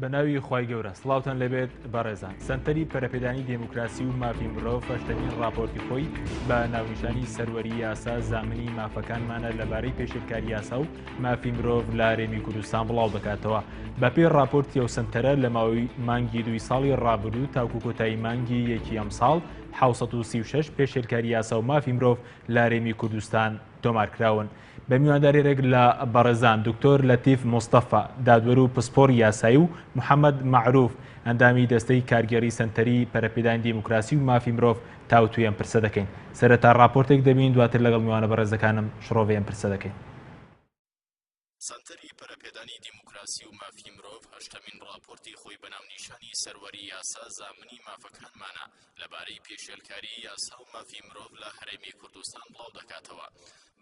بەناوی خی گەورە سڵاوتان لەبێت بەڕێزان سنتەری پەرەپێدانی دموکراسی و مافی مرۆڤ هەشتمین راپۆرتی خۆی بە ناونیشانی سەروەری یاسا زامنی مافەکانمانە لەبارەی پێشێلکاری یاسا و مافی مرۆڤ لە هەرێمی کوردستان بڵاو دەکاتەوە. بەپێی راپۆرتی ئەو سنتەرە لە ماوەی مانگی 2 ساڵی ڕابردوو تاوکو کۆتایی مانگی یەکی ئەم ساڵ 736 پێشێلکاری یاسا و مافی مرۆڤ لە هەرێمی کوردستان تۆمارکراون. بە میواندارێک لە بەڕێزان دکتۆر لەتیف مستەفا دادوەر و پسپۆڕی یاسایی و محەممەد معروف ئەندامی دەستەی کارگەری سنتەری پەرەپێدانی دیموکراسی و مافی مرۆڤ تاوتویان پرسە دەکەین. سەرەتا راپۆرتێک دەبین دواتر لەگەڵ میوانە بەڕێزەکانم شڕۆڤیان پرسە دەکەین. سنتەری پەرەپێدانی دیموکراسی و مافی مرۆڤ هەشتمین راپۆرتی خۆی بەناونیشانی سەروەری یاسا زامنی مافەکانمانە لەبارەی پێشێلکاری یاسا و مافی مرۆڤ لە هەرێمی کوردستان بڵاو دەکاتەوە.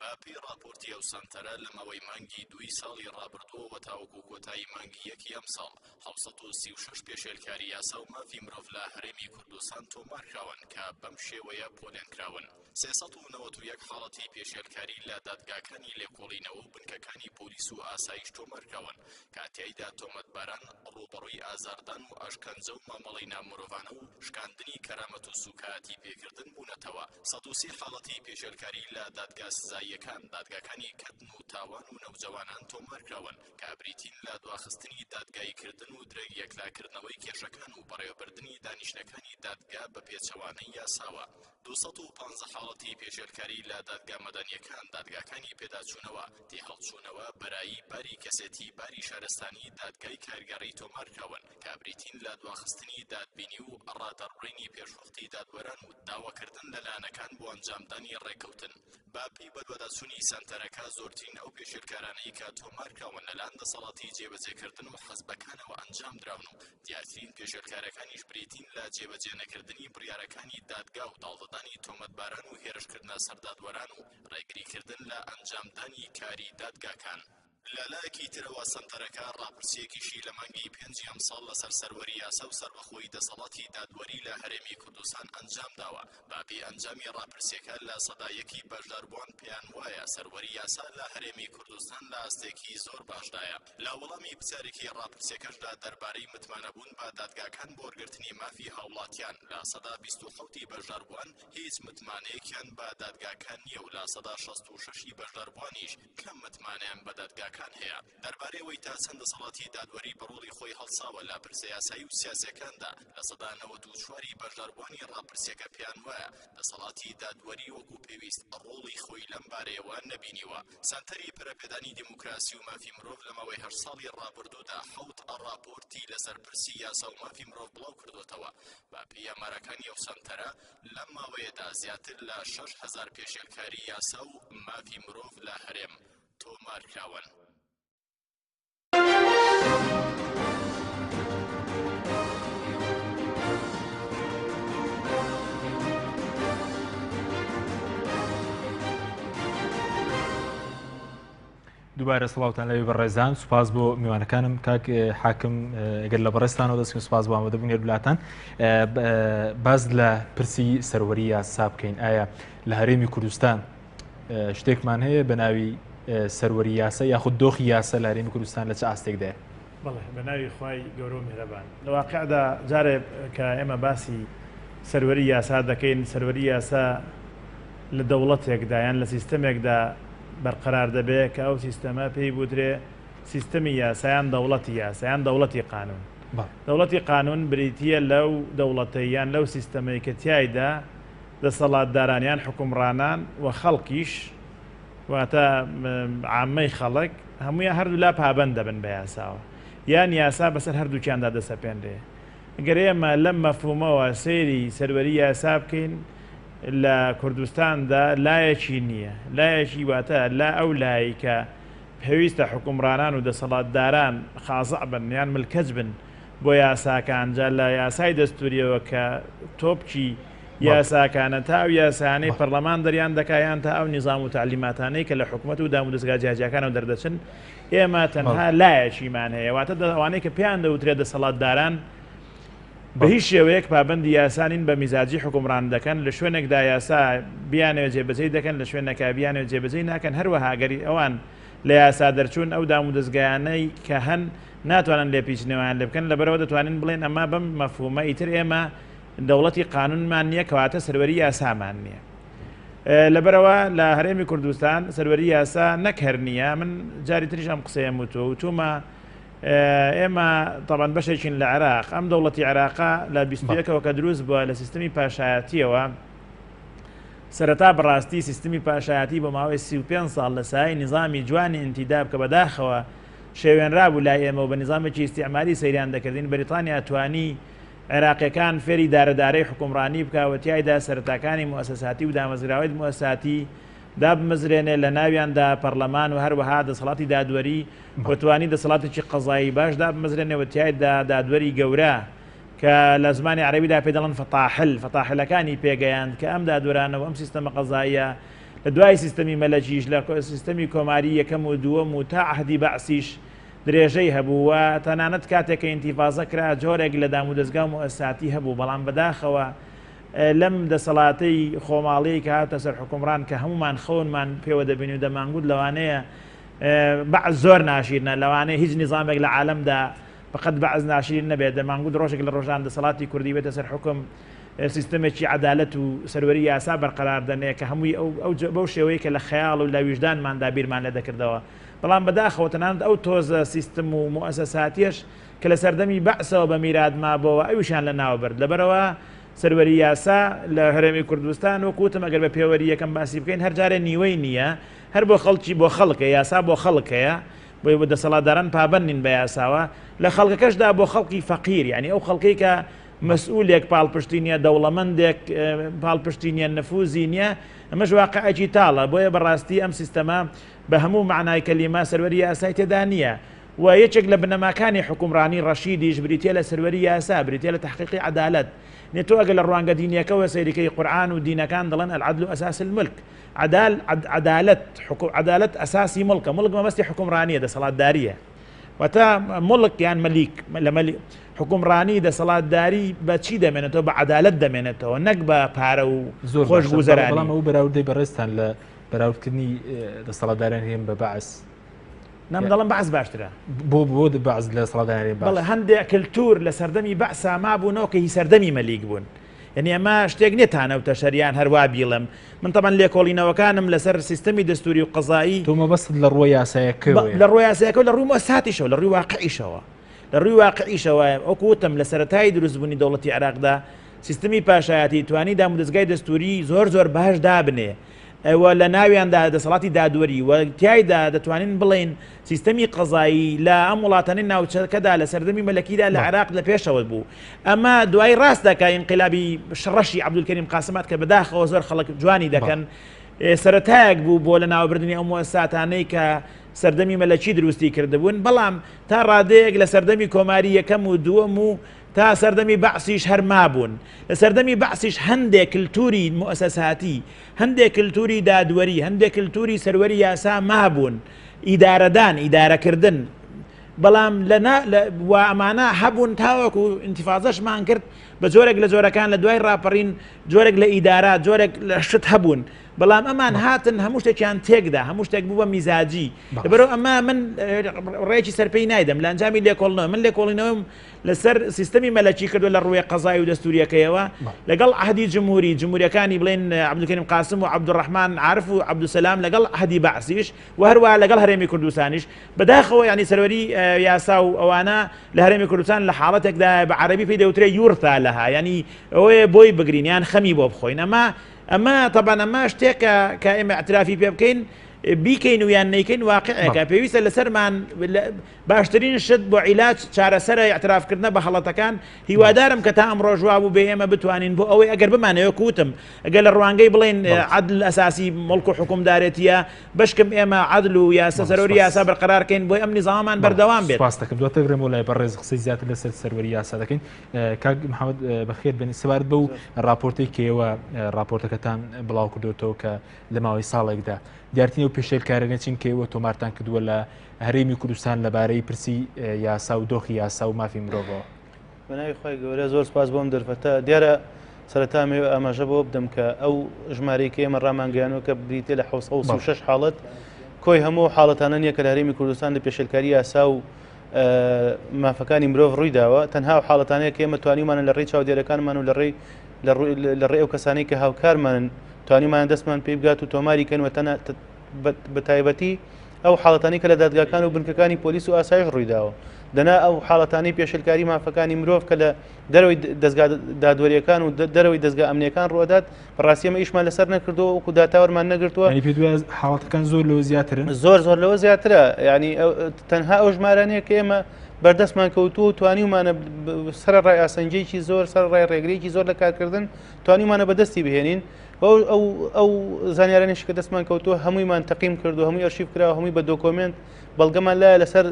باپی راپۆرتی ئەو سنتەرە لە ماوەی مانگی 2 ساڵی ڕابردووەوە تاوەکو کۆتایی مانگی یەکی ئەم ساڵ 736 پێشێلکاری یاسا و مافی مرۆڤ لە هەرێمی کوردستان تۆمارکراون کە بەم شێوەیە پۆلێنکراون. 391 حاڵەتی پێشێلکاری لە دادگاکانی لێکۆڵینەوە و بنکەکانی پۆلیس و ئاسایش تۆمارکراون کاتیایدا تۆمەتباران ڕوبەڕووی ئازاردان و ئاشکەنجە و مامەڵەی نامرۆڤانە و شکاندنی کەرامەت و سوکایەتی پێکردن بوونەتەوە. 130 حاڵەتی پێشێلکاری لە دادگا سزاییەکان دادگاکانی کەتن و تاوان و نەوجەوانان تۆمارکراون کە بریتین لە دواخستنی دادگاییکردن و درێگ یەکلاکردنەوەی کێشەکان و بەڕێوەبردننی دانیشتەکانی دادگا بە پێچەوانەی یاساوە. 250 حاڵەتی پێشێلکاری لە دادگا مەدەنیەکان دادگاکانی پێداچوونەوە تێهەڵچوونەوە بەرایی باری کەسێتی باری شارستانی دادگای کارگەڕی تۆمارکراون کە بریتین لە دواخستنی دادبینی و ڕادەڕوێنی پێشوەختی دادوەران و داواکردن لەلایەنەکان بۆ ئەنجامدانی ڕێکەوتن. باپی بەدواداچوونی سەنتەرەکە زۆرترین ئەو پێشێلکارانەی کە تۆمارکراون لەلایەن دەسەڵاتی جێبەجێکردن و حەزبەکانەوە ئەنجام دراون و دیارترین پێشێلکارەکانیش بریتین لە جێبەجێ نەکردنی بڕیارەکانی دادگا و داڵدەدانی تۆمەتباران و هێرشکردنە سەردادوەران و ڕێگریکردن لە ئەنجامدانی کاری دادگاکان. لەلایەکی ترەوە سەنتەرەکە ڕاپرسیەکیشی لە مانگی 5 ئەم ساڵ لەسەر سەروەری یاسا و سەربەخۆی دەسەڵاتی دادوەری لە هەرێمی کوردستان ئەنجام داوە. باپی ئەنجامی ڕاپرسیەکە لە سەدایەکی بەشداربووان پێیان وایە سەروەری یاسا لە هەرێمی کوردستان لە ئەستێکی زۆر باشدایە. لە وەڵامی پرسیارێکی ڕاپرسیەکەشدا دەربارەی متمانەبوون بە دادگاکان بۆ وەرگرتنی مافی هاوڵاتیان لە سەدا 27 بەشداربووان هیچ متمانەیەکیان بە دادگاکان نییە و لە سەدا 66 بەشداربووانیش کەم متمانەیان بە دادگاکان هەیە. دەربارەی تا چەند دەسەڵاتی دادوەری بەڕۆڵی خۆی هەڵساوە لە پرسە یاسایی و سیاسیەکاندا لە سەدا 94 بەشداربووانی ڕاپرسیەکە پێیان وایە دەسەڵاتی دادوەری وەکو پێویست ڕۆڵی خۆی لەم بارەیەوە نەبینیوە. سەنتەری پەرەپێدانی دیموکراسی و مافی مرۆڤ لە ماوەی 8 ساڵی ڕابردوودا 7 راپۆرتی لەسەر پرسی یاسا و مافی مرۆڤ بڵاو کردوتەوە. باپی ئەمارەکانی ئەو سەنتەرە لەم ماوەیەدا زیاتر لە 6000 پێشێلکاری یاسا و مافی مرۆڤ لە هەرێم تۆمارکراون. دووبارە سڵاوتان لەوێ بەڕێزان سوپاس بۆ میوانەکانم کاک حاکم ئەگەر لە بەڕێستانەوە دەستکەم سوپاس بۆ ئامادەبوونی وڵاتان. باز لە پرسی سەروەری یاسا بکەین ئایا لە هەرێمی کوردستان شتێکمان هەیە بە ناوی سەروەری یاسا یاخود دۆخی یاسا لە هەرێمی کوردستان لە چه ئاستێکدایە؟ بەڵێ بە ناوی خوای گەورە و میهرەبان. لە واقعدا جارێ کە ئێمە باسی سەروەری یاسا دەکەین سەروەری یاسا لە دەوڵەتێکدا یان لە سیستەمێکدا بەرقەرار دەبێت کە ئەو سیستەمە پێی بودرێ سیستەمی یاسایان دەوڵەتی یاسایان دەوڵەتی قانون. دەوڵەتی قانون بریتیە لەو دەوڵەتەیان لەو سیستەمەی کە تایدا دەسەڵاتدارانیان حکومڕانان و خەڵکیش واتە عامەی خەڵک هەموویان هەردوو لا پابەند دەبن بە یاساوە یان یاسا بەسەر هەردووکیاندا دەسەپێنرێ. ئەگەر ئێمە لەم مەفهومەوە سەیری سەروەری یاسا بکەین لە کوردستاندا لایەکی نییە. لایەکی واتە لا ئەو لایی کە پێویستە حکومڕانان و دەسەڵاتداران خازع بن یان ملکەج بن بۆ یاساکان جا لە یاسای دەستوریەوە کە تۆپچی یاساکانە تا ئەو یاسانەی پەرلەمان دەریان دەکایان تا ئەو نیزام و تعلیماتانەی کە لە حکوومەت و دام و دەستگا جیاجیەکانەوە دەردەچن ئێمە تەنها لایەکیمان هەیە. واتە ئەوانەی کە پێیان دەوترێت دەسەڵاتداران بە هیچ شێوەیەک پابەندی یاسانین بە میزاجی حکومڕان دەکەن لە شوێنێکدا یاسا بیانەوە جێبەجێ دەکەن لە شوێنەکە بیانەوە جێبەجێ ناکەن. هەروەها گەری ئەوان لە یاسا دەرچوون ئەو دام و دەستگایانەی کە هەن ناتوانن لێ پیچنەوەیان لێ بکەن لەبەرەوە دەتوانین بڵێن ئەمە بەم مەفهومە ئیتر ئێمە دەوڵەتی قانونمان نییە کەواتە سەروەری یاسامان نییە. لەبەرەوە لە هەرێمی کوردستان سەروەری یاسا نەکەر نییە. من جاری تریش ئەم قسەیەم وتومە ئێمە طبعاً بەشێکین لە عێراق ئەم دەوڵەتی عێراقا لە 21ەوە کە دروست بووە لە سیستمی پاشایەتیەوە سەرەتا بەڕاستی سیستمی پاشایەتی بە ماوەی 35 ساڵ لە سای نظامی جوانی ئینتیداب کە بەداخەوە شێوێنرابوو لای ئێمە و بە نظامێکی ئیستیعماری سەیریان دەکردین بەریتانیا توانی عێراقیەکان فێری دارەدارەی حکومڕانی بکەوە تیایدا سەرەتاکانی موسەساتی و دامەزراوەی موسەساتی دابمەزرێنێ لە ناویاندا پەرلەمان و هەروەها دەسەڵاتی دادوەری بەتوانی دەسەڵاتێکی قەزایی باش دابمەزرێنێەوە تیایدا دادوەری گەورە کە لە زمانی عەرەبیدا پێ دەڵێن فەتاحلەکانی پێگەیاند کە ئەم دادوەرانەوە ئەم سیستەمە قەزاییە لە دوای سیستەمی مەلەکیش لە سیستەمی کۆماری یەکەم و دووەم و تا عەهدی بەعسیش درێژەی هەبووە تەنانەت کاتێک کە ئینتیفازە کرا جۆرێک لە دام و دەستگا و مؤسساتی هەبوو بەڵام بەداخەوە لەم دەسەڵاتەی خۆماڵەیە کە هاتە سەر حکومڕان کە هەمومان خەونمان پێوە دەبین و دەمانگوت لەوانەیە بەعز زۆر ناشیرنە لەوانەیە هیچ نظامێک لە عالەمدا بەقەت بەعز ناشرین نەبێت دەمانگوت ڕۆژێک لە ڕۆژان دەسەڵاتی کوردی بێتە سەر حکم سیستەمێکی عەدالەت و سەروەری یاسا بەرقەرار دەنێ کە هەمووی بەو شێوەیە کە لە خەیاڵ و لە ویژدانماندا بیرمان لێ دەکردەوە بەڵام بەداخەوە تەنانەت ئەو تۆزە سیستم و مؤسساتیش کە لە سەردەمی بەعسەوە بە میراد مابەوە ئەویشیان لە ناوبرد لەبەرەوە سەروەری یاسا لە هەرێمی کوردستان وەکوتم ئەگەر بە پێوەری یەکەم باسی بکەین هەر جارێ نیوەی نییە هەر بۆ خەڵکی بۆ خەڵکە یاسا بۆ خەڵکەیە بۆی بۆ دەسەڵاتداران پابەندین بە یاساوە لە خەڵکەکەشدا بۆ خەڵکی فەقیر یعنی ئەو خەڵکەی کە مەسئولێک پاڵپشتی نییە دەوڵەمەندێک پاڵپشتی نییە نەفوزی نییە ئەمەش واقعەکی تاڵە بۆیە بەڕاستی ئەم سیستەمە بە هەموو معنای کەلیمە سەروەری یاسای تێدا نییە و یەکێک لە بنەماکانی حکومڕانی ڕەشیدیش بریتە لە سەروەری یاسا بریتە لە تحقیقی عەدالەت نێتۆ ئەگەر لە ڕوانگە دینیەکەوە سەیریکەی قورئان و دینەکان دەڵێن العەدل ئەساس الملک عەدالەت ئەساسی مڵکە مڵک مەبەستی حکومڕانیە دەسەڵاتداریە وەتا مڵک یان مەلیک لە حکومڕانی دەسەڵاتداری بە چی دەمێنێتەوە بە عەدالەت دەمێنێتەوە نەک بە پارە و خۆشگوزەرانی بەڵام ئەو بەراوردەی بەڕێستان لە بەراوردکردنی دەسەڵاتداران هێن بە بەعس نام دەڵم بەعس باشترە بۆ بەعس لە دەسەڵاتداران بەڵێ هەندێک کلتور لە سەردەمی بەعسا مابوونەوە کە هی سەردەمی مەلیک بوون یعنی ئەمە شتێک نێتانەوتە شەریان هەروە بیڵم من طبعا لێکۆڵینەوەکانم لەسەر سیستەمی دەستوری و قەزایی تۆ مەبەست لە ڕۆی یاسایەکەوە لە ڕۆی یاسایەکە لە ڕووی مؤسساتیشەوە لە ڕووی واقعیشەوە لە ڕووی واقعیشەوە وەکو وتم لە سەرەتای دروستبوونی دەوڵەتی عێراقدا سیستەمی پاشایەتی توانی دام و دەستگای دەستوری زۆر باش دابنێ ئەوە لە ناویاندا دەسەڵاتی دادوەری و تایدا دەتوانین بڵێن سیستەمی قەزایی لە ئەم وڵاتانی ناوچەکەدا لە سەردەمی مەلەکیدا لە عێراق لە پێشەوە بوو ئەمە دوای ڕاست دەکا ئینقلابی شڕەشی عەبدولکەریم قاسمات کە بەداخەوە زۆر خەڵک جوانی دەکەن سەرەتایەک بوو بۆ لە ناوبردنی ئەو مؤسساتانەی کە سەردەمی مەلەکی دروستی کردبوون بەڵام تا ڕادەیەک لە سەردەمی کۆماری یەکەم و دووەم و تا سەردەمی بەعسیش هەر مابوون لە سەردەمی بەعسیش هەندێک کلتوری مؤسساتی هەندێک کلتوری دادوەری هەندێک کلتوری سەروەری یاسا مابوون ئیدارەدان ئیدارەکردن بەڵام و ئەمانە هەبوون تاوەکو ئینتیفازەشمان کرد بە جۆرێک لە جۆرەکان لە دوای ڕاپەڕین جۆرێک لە ئیدارات جۆرێک لە شت هەبوون بەڵام ئەمان هاتن هەموو شتێکیان تێکدا هەموو شتێک بوو بە میزاجی لەبەرەوە ئەمە من ڕێکی سەرپەی نایدەم لە ئەنجامی لێکۆڵینەوە من لێکۆڵینەوەم لەسەر سیستەمی مەلەکی کردو لە ڕووی قەزایی و دەستوریەکەیەوە لەگەڵ عەهدی جمهوریەکانی بڵێن عەبدولکەریم قاسم و عەبدوڕەحمان عارف و عەبدوسەلام لەگەڵ عەهدی بەعسیش و هەروە لەگەڵ هەرێمی کوردستانیش بەداخەوە یعنی سەروەری یاسا و ئەوانە لە هەرێمی کوردستان لە حاڵەتێکدا بە عەرەبی پێی دەوترێ یورتا لەها یعنی ئەوەیە بۆی بگرین یان خەمی بۆ بخۆین ئەمە طبعا ئەمە شتێکە کە ئێمە اعترافی پێ بکەین بیکەین و یان نەیکەین واقعەکە پێویستە لەسەرمان باشترین شت بۆ عیلاج چارەسەرە اعترافکردنە بە هەڵەتەکان هیوادارم کە تا ئەمڕۆ ژوا بوو بێ ئێمە بتوانین بۆ ئەوەی ئەگەر بمانەوە کوتم ئەگەر لە ڕوانگەی بڵێن عەدل ئەساسی مڵک و حکومدارێتیە بەشکم ئێمە عەدل و یاسا سەروەری یاسا بەرقەرارکەین بۆی ئەم نظاممان بەردەوام بێت سپاس دەکەم دواتر گرم و لای بەڕێز قسەی زیاتر لەسەر سەروەری یاسا دەکەین کاک محەممەد بەخێر بێنی سەبارەت بە و راپۆرتێک کێوە راپۆرتەکەتان بڵاو کردوتەوە کە لە ماوەی ساڵێکدا دیارتنی و پێشێلکارانە چین کەوە تۆمارتان کردووە لە هەرێمی کوردستان لەبارەی پرسی یاسا و دۆخی یاسا و مافی مرۆڤەوە بەناوی خۆی گەورە زۆر سپاس بۆم دەرفەتە دیارە سەرەتا مێ ئاماژە بۆ بدەم کە ئەو ژمارەی کە ئێمە ڕامانگەیانەوە کە بریتێ لە 6 حاڵەت کۆی هەموو حاڵەتانە نییە کە لە هەرێمی کوردستان لە پێشێلکاری یاسا و مافەکانی مرۆڤ ڕوویداوە تەنها حاڵەتانەیە کە ئێمە توانیمانە لە ڕێی چاودێرەکانمان و لە ڕێ ئەو کەسانی کە هاوکارمانن توانیمان دەستمان پێ بگات و تۆماری کەنوە تەنە بە تایبەتی ئەو حاڵەتانی کە لە دادگاکان و بنکەکانی پۆلیس و ئاسایش ڕوویداوە دەنا ئەو حاڵەتانی پێشێلکاری مافەکانی مرۆڤ کە لە دەرەوەی دەستگا دادوەریەکان و دەرەوەی دەستگا ئەمنیەکان ڕۆدات بەڕاستی ئێمە ئیشمان لەسەر نەکردەوە وەکو داتاوەرمان نەگرتووە حاڵەتەکان زۆر لەوە زیاترن زۆر لەوە زیاترە ینی تەنها ئەو ژمارانەیە کە ئێمە بەردەستمان کەوتووە و توانیمانە سەر ڕای ئاسەنجەیەکی زۆر سەر ڕای ڕێگرێکی زۆر لە کارکردن توانیمانە بەدەستی بهێنین ئەو زانیارانێش کە دەستمان کەوتووە هەموویمان تەقیم کردو هەمووی ئەرشیف کراوە هەمووی بە دۆکۆمنت بەڵگەمان لایە لەسەر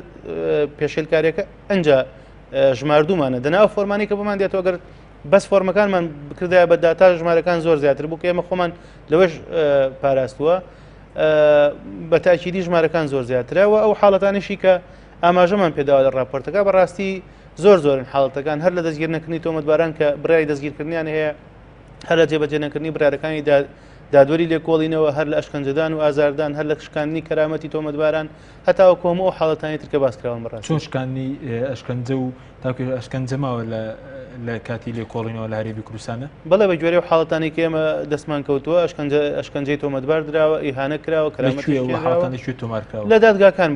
پێشێلکاریەکە ئەنجا ژماردوومانە دەنا ئەو فۆرمانی کە بمان دێتەوە گەر بەس فۆرمەکانمان بکردایە بە داتا ژمارەکان زۆر زیاتر بوو کە ئێمە خۆمان لەوەش پاراستووە بە تاکیدی ژمارەکان زۆر زیاترەوە ئەو حاڵەتانیشی کە ئاماژەمان پێداوە لە راپۆرتەکە بەڕاستی زۆرن حاڵەتەکان هەر لە دەستگیر نەکردنی تۆمەتباران کە برای دەستگیرکردنیان هەیە هەر لە جێبەجێ نەکردنی برارەکانی دادوەری لێکۆڵینەوە هەر لە ئەشکەنجەدان و ئازاردان هەر لە شکاندنی کەرامەتی تۆمەتباران هەتاوە کۆمە و حاڵەتانی ترکە باسکراون بڕاست چۆن شکاندنی ئەشکەنجە و تاکو ئەشکەنجەماوە لە کاتی لێکۆڵینەوە لە هەرێمی کوردستانە بەڵێ بە گوێرە و حاڵەتانی کە ئێمە دەستمان کەوتووە ئەشکەنجەی تۆمەتبار درراوە ئیهانە کراوە کەرامەتی تۆمارکراوە لە دادگاکان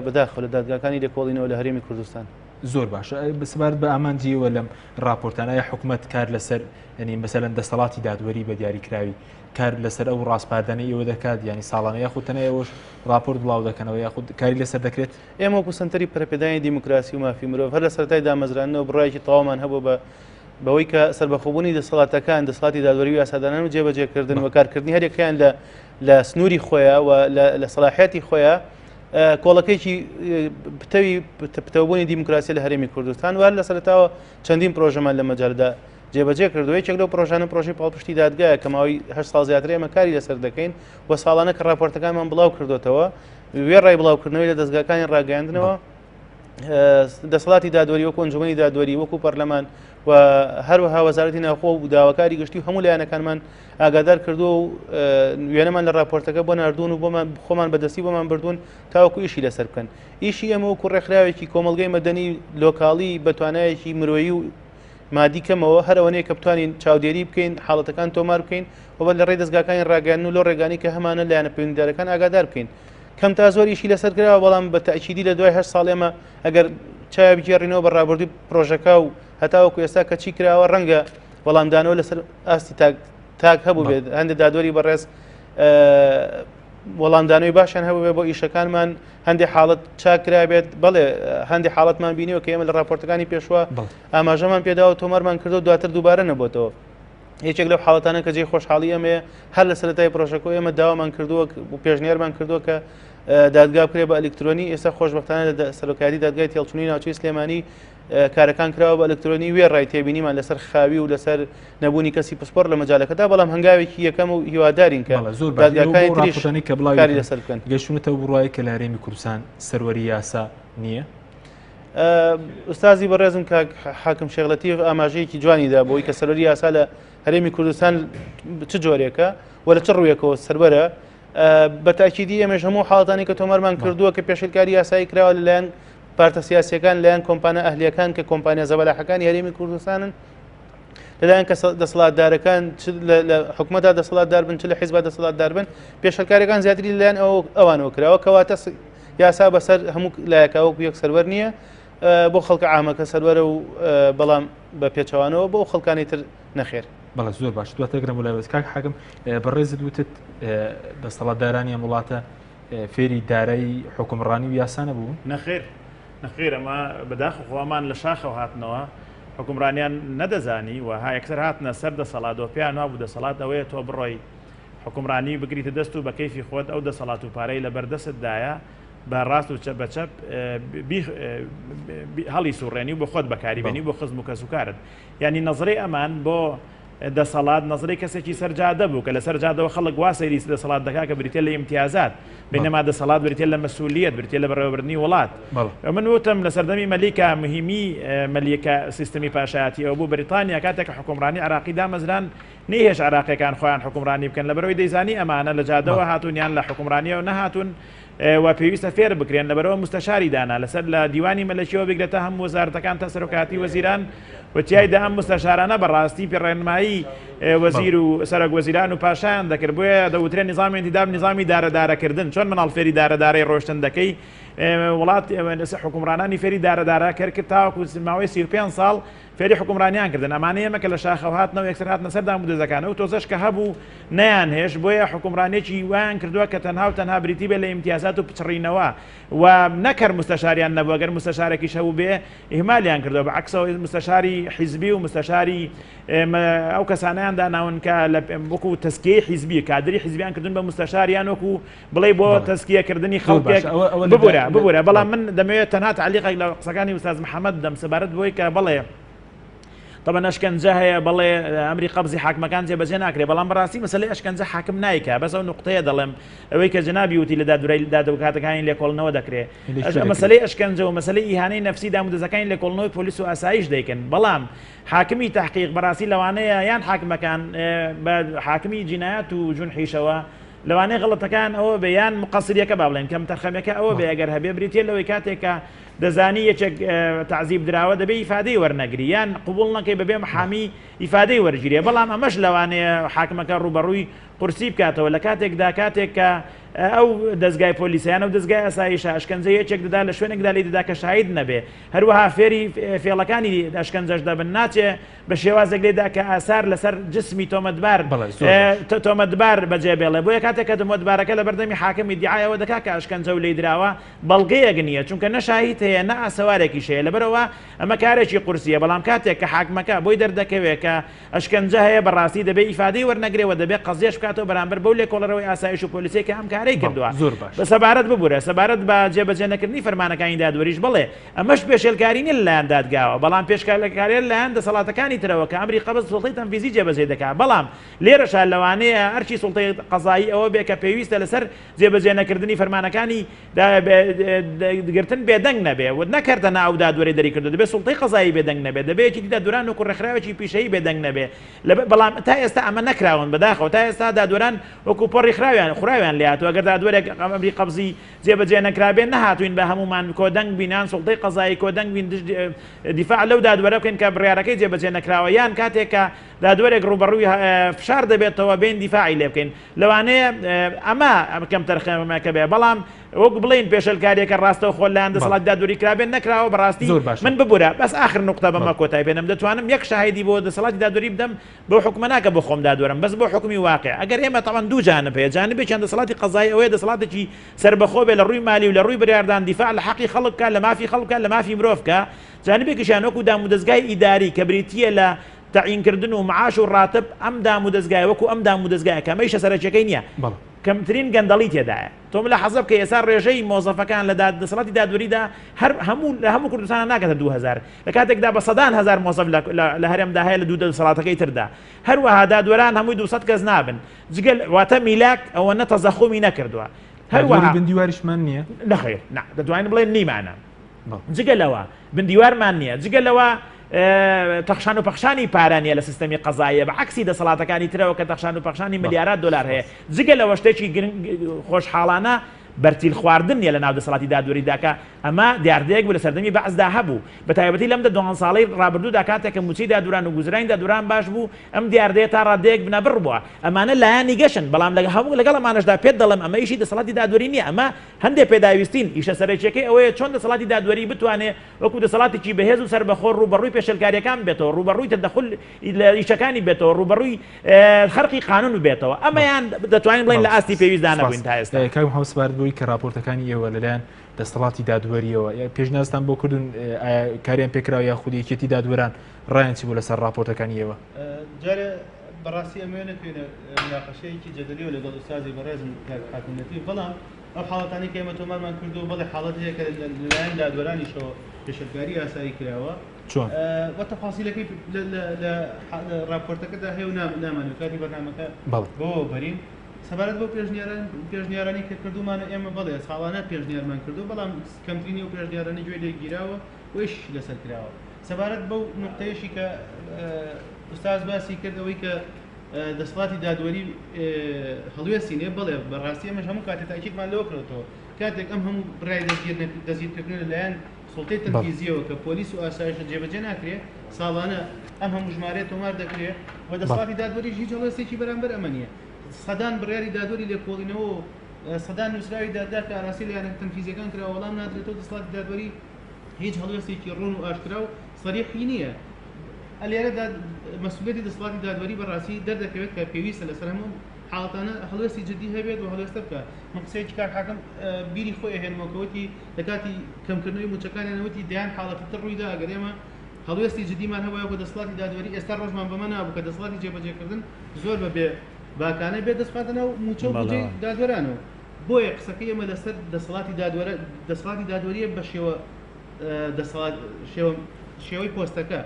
بەداخە لە دادگاکانی لێکۆڵینەوە لە هەرێمی کوردستان زۆر باشە بەسبارەت بە ئامانجیەوە لەم راپۆرتانایە حکوومەت کار لەسەر ینی مەسەلەن دەسەڵاتی دادوەری بە دیاریکراوی کار لەسەر ئەو ڕاستپاردانەی ئێوە دەکات ینی ساڵانە یاخودتەنە ئێوەش راپۆرت بڵاو دەکەنەوە یاخود کاری لەسەر دەکرێت ئێمە وەکو سنتەری پەرپێدانی دیموکراسی و مافی مرۆڤ هەر لە سەرەتای دامەزرانەوە بڕایکی تەواومان هەبوو بەوەی کە سەربەخۆبوونی دەسەڵاتەکان دەسەڵاتی دادوەری و یاسادانان و جێبەجێکردن و کارکردنی هەرێکیان لە سنووری خۆیان و لە سەلاحیەتی خۆیان کۆڵەکەیکی پتەوبوونی دیموکراسی لە هەرێمی کوردستان و هەر لە سەرەتاوە چەندین پرۆژەمان لە مەجاردا جێبەجێ کردووە یەکێک لەو پرۆژانە پرۆژەی پاڵپشتی دادگایە کە ماوەی 8 ساڵ زیاتر ئێمە کاری لەسەر دەکەین و ساڵانە کە راپۆرتەکانمان بڵاو کردوێتەوە وێ ڕای بڵاوکردنەوەی لە دەستگاکانی ڕاگەاندنەوە دەسەڵاتی دادوەری وەکو ئەنجومەنی دادوەری وەکو پەرلەمان و هەروەها وەزارەتی ناوخۆ و داواکاری گشتی و هەموو لایەنەکانمان ئاگادار کردو و وێنەمان لە راپۆرتەکە بۆ ناردوون و خۆمان بەدەستی بۆمان بردوون تاوەکو ئیشی لەسەر بکەن ئیشی ئەمە وەکو ڕێکخراوێکی کۆمەڵگەی مەدەنی لۆکاڵی بەتوانایەکی مرۆیی و مادی کەمەوە هەرەوەنەیە کە بتوانین چاودێری بکەین حاڵەتەکان تۆمار بکەین و بە لە ڕێ دەستگاکانی ڕاگەاندن و لۆ ڕێگانی کە هەمانە لایەنە پەیوەندیدارەکان ئاگادار بکەین کەم تا زۆر ئیشی لەسەر کراوە بەڵام بە تەئکیدی لە دوای 8 ساڵ ئێمە ئەگەر چاوی بگێڕینەوە بە ڕابردووی پرۆژەکە و هەتاوەکو ئێستا کە چی کراوە ڕەنگە وەڵامدانەوە لەسەر ئاستی تاک هەبوو بێت هەندێک دادوەری بەڕێز وەڵامدانەوەی باشیان هەبوو بێت بۆ ئیشەکانمان هەندێک حاڵەت چاکرا بێت بەڵێ هەندێک حاڵەتمان بینیوە کە ئێمە لە راپۆرتەکانی پێشوە ئاماژەمان پێداوە تۆمارمان کردو دواتر دووبارە نەبووتەوە هیچێک لەو حاڵەتانە کە جێی خۆشحاڵی ئەمەیە هەر لە سەرەتای پرۆژەکە ئێمە داوامان کردووە و پێشنیارمان کردووە کە دادگا بکرێ بە ئەلکترۆنی ئێستا خۆشبەختانە لە سەرۆکاتی دادگای تێڵچوونی ناوچەی سلێمانی کارەکان کراوە بە ئەلکترۆنی وێ ڕای تێبینیمان لەسەر خاوی و لەسەر نەبوونی کەسی پسپۆر لە مەجالەکەدا بەڵام هەنگاوێکی یەکەم و هیوادارین کە دادگاکانی تریشانی کە بڵاوی لەسەر بکەن گەشتونەتەوە بڕواایە کە لە هەرێمی کوردستان سەروەری یاسا نییە ئوستازی بەڕێزم کە حاکم شێغڵەتی ئاماژەیەکی جوانیدا بۆی کە سەروەری یاسا لە هەرێمی کوردستان چ جۆرێکە و لە چ ڕوویەکەوە سەربەرە بە تاکیدی ئێمەش هەموو حاڵەتانی کە تۆمارمان کردووە کە پێشێلکاری یاسایی کراوە لەلایەن پارتە سیاسیەکان لایەن کۆمپانیا ئەهلیەکان کە کۆمپانیا زەبەلاحەکانی هەرێمی کوردستانن لەلایەن کە دەسەڵاتدارەکان لە حکوومەتدا دەسەڵاتدار بن چ لە حیزبا دەسەڵاتدار بن پێشەلکاریەکان زیاتری لەلایەن ئەوانەوە کراوە کەواتە یاسا بەسەر هەموو لایەکاوەکو یەک سەروەر نییە بۆ خەڵکە عامەکە سەروەرە و بەڵام بە پێچەوانەوە بۆ خەڵکانی تر نەخێر بەڵێ زۆر باش دواتەگرم وڵای بەس کاک حاکم بەڕێزت وتت دەسەڵاتدارانی ئەم وڵاتە فێری دارایی حکومڕانی و یاسا نەبوون نەخێر ئەمە بەداخە خۆمان لە شاخەوە هاتنەوە حکومڕانیان نەدەزانی و ها یەکسەر هاتنە سەر دەسەڵاتەوە پێیان وابوو دەسەڵات ئەوەیە تۆ بڕۆی حکومڕانی بگریتە دەست و بە کەیفی خۆت ئەو دەسەڵات و پارەی لە بەردەستدایە بە ڕاست و چەپ بە چەپ هەڵی سوڕێنی و بۆ خۆت بەکاریبێنی بۆ خزم و کەسوکارت ینی نەزرەی ئەمان بۆ دەسەڵات نظری کەسێکی سەرجادە بوو کە لە سەرجادەوە خەڵک وا سەیری دەسەڵات دەکا کە بریتێ لە ئیمتیازات بینەما دەسەڵات بریتێ لە مەسئولیت بریتێ لە بەڕێوەبردنی وڵات من وتم لە سەردەمی مەلیکا مهمی مەلیکە سیستمی پاشایەتی ئەو بوو بریتانیا کاتێک حکومڕانی عراقی دامەزران نەیهێش عراقیەکان خۆیان حکومڕانی بکەن لە بەرەوەی دەیزانی ئەمانە لە جادەوە هاتوونیان لە حکومڕانیەوە نەهاتون و پێویستە فێر بکرێن لەبەرەوە مستەشاری دانا لەسەر لە دیوانی مەلەکیەوە بگرێتە هەموو وەزارەتەکان تا سەرۆکاتی وەزیران وتیایدا ئەم مستەشارانە بەڕاستی پێڕێنمایی وەزیر و سەرۆک وەزیران و پاشایان دەکرد بۆیە دەوترێن نظامی انتداب نظامی دارەدارەکردن چۆن مناڵ فێری دارەدارەی ڕۆشتن دەکەی وڵات حکومڕانانی فێری دارەدارە کرد تاوەکو ماوەی 35 ساڵ فێری حکومڕانیان کردن ئەمانەیە مەکە لە شاخەوە هاتنەوە یەکسەر هاتنە سەر دامودەزەکانە و تۆزەش کە هەبوو نەیان هێش بۆیە حکومڕانێکی وایان کردووە کە تەنها و تەنها بریتی بێ لە ئیمتیازات و پچڕینەوە و نەکەر مستەشاریان نەبووە گەر مستەشارێکیش هەبوو بێ ئیهمالیان کردەوە بەعکسەوە مستەشاری حیزبی و مستەشاری ئەو کەسانیان داناون کە وەکو تەسکیەی حیزبی کادری حیزبیان کردن بە مستەشاریان وەکو بڵێ بۆ تەسکیەکردنی خەڵکێک ببورە بەڵام من دەمەوێت تەنها تعلیقێک لە قسەکانی ئوستاز محەممەد دەم سەبارەت بۆی کە بڵێ طبعا ئەشکەنجە هەیە بەڵێ ئەمری قبزی حاکمەکان جێبەجێ ناکرێت بەڵام بەڕاستی مەسلەی ئەشکەنجە حاکم نایکە بەس ئەو نقطەیە دەڵێم ئەوەی کە جنابی وتی لە دادوورەی دادوکاتەکانی لێکۆڵنەوە دەکرێت مەسلەی ئەشکەنجە و مەسلەی ئیهانەی نەفسی دامودەزەکانی لێکۆڵنەوەی پۆلیس و ئاسایش دەیکەن بەڵام حاکمی تحقیق بەڕاستی لەوانەیە یان حاکمەکان بە حاکمی جینایەت و جونحیشەوە لەوانەیە غڵەتەکان ئەوە بەیان مقەسریەکە با بڵێن کەم تەرخەمەکە ئەوە بێ ئەگەر هەبێ بریتێ لەوەی کاتێکە دەزانی یەکێک تعزیب دراوە دەبێ ئیفادەی وەرنەگری یان قبول نەکەی بەبێ محامی ئیفادەی وەرگیرێ بەڵام ئەمەش لەوانەیە حاکمەکە ڕوبەڕووی قورسی بکاتەوە لە کاتێکدا کاتێک کە ئەو دەستگای پۆلیسیان و دەستگای ئەسایشە ئەشکەنجە یەکێک دەدا لە شوێنێکدا لێ دەدا کە شاهید نەبێ هەروەها فێری فێڵەکانی ئەشکەنجەش دەبن ناچێ بە شێوازێک لێدا کە ئاسار لەسەر جسمی تۆمەتبار بەجێ بێڵێ بۆیە کاتێک کە تۆمەتبارەکە لە بەردەمی حاکمی دیعایەوە دەکا کە ئەشکەنجە و لێی دراوە بەڵگەیەک نییە چونکە نەشاهید هەیە نە ئاسەوارێکیش هەیە لەبەرەوە ئەمە کارێکی قورسیە بەڵام کاتێک کە حاکمەکە بۆی دەردەکەوێت کە ئەشکەنجە هەیە بەڕاستی دەبێ ئیفادەی وەرنەگرێەوە دەبێت قەزیەش بکاتەوە بەرامبەر بەو لێکۆڵەرەوەی ئاسایش و پۆلیسێک کە ئەم کارەی کردووە بە سەبارەت ببوورە سەبارەت بە جێبەجێ نەکردنی فەرمانەکانی دادوەریش بڵێ ئەمەش پێشێلکاری نیە لەلایەن دادگاوە بەڵام پێشکارێ لەلایەن دەسەڵاتەکانی ترەوە کە ئەمری قەبض سوڵتەی تەنفیزی جێبەجێ دەکات بەڵام لێرەشە لەوانەیە هەرچی سوڵتەی قەزایی ئەوە بێ کە پێویستە لەسەر جێبەجێ نەکردنی فەرمانەکانی گرتن بێدەنگ نەبێ و نەکردە ناو دادوەری دەری کردو دەبێت سوڵتەی قەزایی بێدەنگ نەبێ دەبێت دیدا دوران و کوڕەخراوێکی پیشەیی بێدەنگ نەبێ بەڵام تا ئێستا ئەمە نەکراون بەداخەوە تا ئێستا دادوەران وەکو پۆڕی خوراویان لێهاتوە ئەگەر دادوەرێک ئەمری قەبزی جێبەجێ نەکرابێن نەهاتوین بە هەمومان کۆدەنگ بینان سوڵتەی قەزایی کۆدەنگ بین دیفاع لەو دادوەرە بکەین کە بڕیارەکەی جێبەجێ نەکراوە یان کاتێکە دادوەرێک ڕوبەڕووی فشار دەبێتەوە بین دیفاعی لێ بکەین لەوانەیە ئەمە کەم تەرخەمەکە بێ بەڵام وەک بڵین پێشەلکاریەکە ڕاستە و خۆلایەن دەسەڵات دادوەری کرابێن نەکراوە بەڕاستی من ببوورە بەس آخر نقطە بەمە کۆتای بێنم دەتوانم یەک شاهیدی بۆ دەسەڵاتی دادوەری بدەم بۆ حکومە ناکە بۆ خۆم دادوەرم بەس بۆ حکمی واقع ئەگەر ئێمە تەوان دوو جانب هەیە جانبێکیان دەسەڵاتی قەزایی ئەوەیە دەسەڵاتێکی سەربەخۆ بێ لە ڕووی مالی و لە ڕووی بڕاردان دیفاع لە حەقی خەڵکە لە مافی خەڵکە لە مافی مرۆڤکە جانبێکیشیان وەکو دامودەزگای ئیداری کە بریتیە لە تعیینکردن و معاش و ڕاتب ئەم دامودەزگای وەکو ئەم دامودەزگایە کە ئەمەیشە سەرچەکەی نییە کەمترین گەندەڵی تێدایە تۆم لە حەزب کە ئێستا ڕێژەی مۆزەفەکان لە دەسەڵاتی دادوەریدا هەموو کوردستانە ناکەتە 2000 لە کاتێکدا بە سەدان هزار مۆزەف لە هەرێمدا هەیە لە دوو دەسەڵاتەکەی تردا هەروەها دادوەران هەمووی 200 کەس نابن جگەل واتە میلاک ئەوە نە تەزەخۆمی نەکردووە هەروەها بندیواریشمان نییە نەخێر دەتوانین بڵێن نیمانە جگەلەوە بندیوارمان نییە جگەلەوە تەخشان و پەخشانی پارانیە لە سیستەمی قەزاییە بە عکسی دەسەڵاتەکانی ترەوە کە تەخشان و پەخشانی ملیارات دلار هەیە جگە لەوە شتێکی خۆشحاڵانە بەرتیل خواردن نیە لە ناو دەسەڵاتی دادوەریداکە ئەمە دیاردەیەک بوو لە سەردەمی بەعزدا هەبوو بە تایبەتی لەم دوان ساڵەی ڕابردوودا کاتێکە موچەی دادوران و گوزرانی دادوران باش بوو ئەم دیاردەیە تا ڕادەیەک بنەبڕ بووە ئەمانە لایانی گەشن بەڵام هەموو لەگەڵ ئەمانەشدا پێت دەڵێم ئەمە ئیشی دەسەڵاتی دادوەری نییە ئەمە هەندێک پێداویستین ئیشە سەرچیەکەی ئەوەیە چۆن دەسەڵاتی دادوەری بتوانێت وەکو دەسەڵاتێکی بەهێز و سەربەخۆر ڕوبەڕووی پێشەلکاریەکان بێتەوە ڕوبەڕووی تەدەخل لە ئیشەکانی بێتەوە ڕوبەڕووی خەرقی قانون بێتەوە ئەمەیان دەتوانین بڵین لە ئاستی پێویستدا نەبووین تا ئێستا کاک هەوسبارد بووی کە راپۆرتەکانی ئێوە لەلایەن دەسەڵاتی دادوەریەوە پێشنیازتان بۆ کردن کاریان پێکراوە یا خودیەکێتی دادوەران ڕایان چی بوو لەسەر راپۆرتەکانی ئێوە جارێ بەڕاستی ئەمێنە توێنە مناقەشەیەکی جەدەلیەوە لەگەڵ ئوستازی بەڕێزم حاکمیەتی بەڵام ئەو حاڵەتانی کە ئێمە تۆمارمان کردو بەڵێ حاڵەت هەیە کە لەلایەن دادوەرانیشەوە پێشەلکاری ئاسایی کراوە چۆن بە تەفاسیلەکەی لە راپۆرتەکەدا هەیە و نامانێت کاتی بەرنامەکە بۆ بەرین سەبارەت بۆ پێشنیارانی کە کردومانە ئێمە بەڵێ ساڵانە پێشنیارمان کردو بەڵام کەمترینی و پێشنیارانی گوێ لێگیراوە و ئیش لەسەر کراوە سەبارەت بەو نقطەیەشی کە ئوستاز باسی کردەوەی کە دەسەڵاتی دادوەری هەڵوێستینێ بڵێ بەڕاستی ئەمەش هەموو کاتێک تاکیدمان لەوە کردەوە کاتێک ئەم هەموو ڕای دەستگیرکردن لەلایەن سڵتەی تەنفیزیەوە کە پۆلیس و ئاسایشە جێبەجێ ناکرێت ساڵانە ئەم هەموو ژمارەیە تۆمار دەکرێت و دەسەڵاتی دادوەریش هیچ هەڵوێستێکی بەرامبەر ئەمە نییە. سەدان بڕیاری دادوەری لێکۆڵینەوە و سەدان نووسراوی دادگا کە ئاراسی لایەنە تەنفیزیەکان کراوە وەڵام نادرێتەوە دەسەڵاتی دادوەری هیچ هەڵوێستێکی ڕوون و ئاشکرا و سەریحی نییە. ئەلێرەدا مەسئولیەتی دەسەڵاتی دادوەری بەڕاستی دەردەکەوێت کە پێویستە لەسەر هەموو حاڵەتانە هەڵوێستی جددی هەبێت و هەڵوێستە بکات. من قسەیەکی کار حاکم بیری خۆی هێنمەکەوتی لە کاتی کەمکردنەوەی موچەکانیانەوتی دەیان حاڵەتی تر ڕوویدا ئەگەر ئێمە هەڵوێستی جددیمان هەبووە بۆ دەسەڵاتی دادوەری ئێستا ڕۆژمان بەمە نابوو کە دەسەڵاتی جێبەجێکردن زۆر بەبێ باکانە بێت دەستخاتە ناو موچە و بودجەی دادوەرانەوە. بۆیە قسەکەی ئێمە لەسەر دەسەڵاتی دادوەریە بە شێوەی پۆستەکە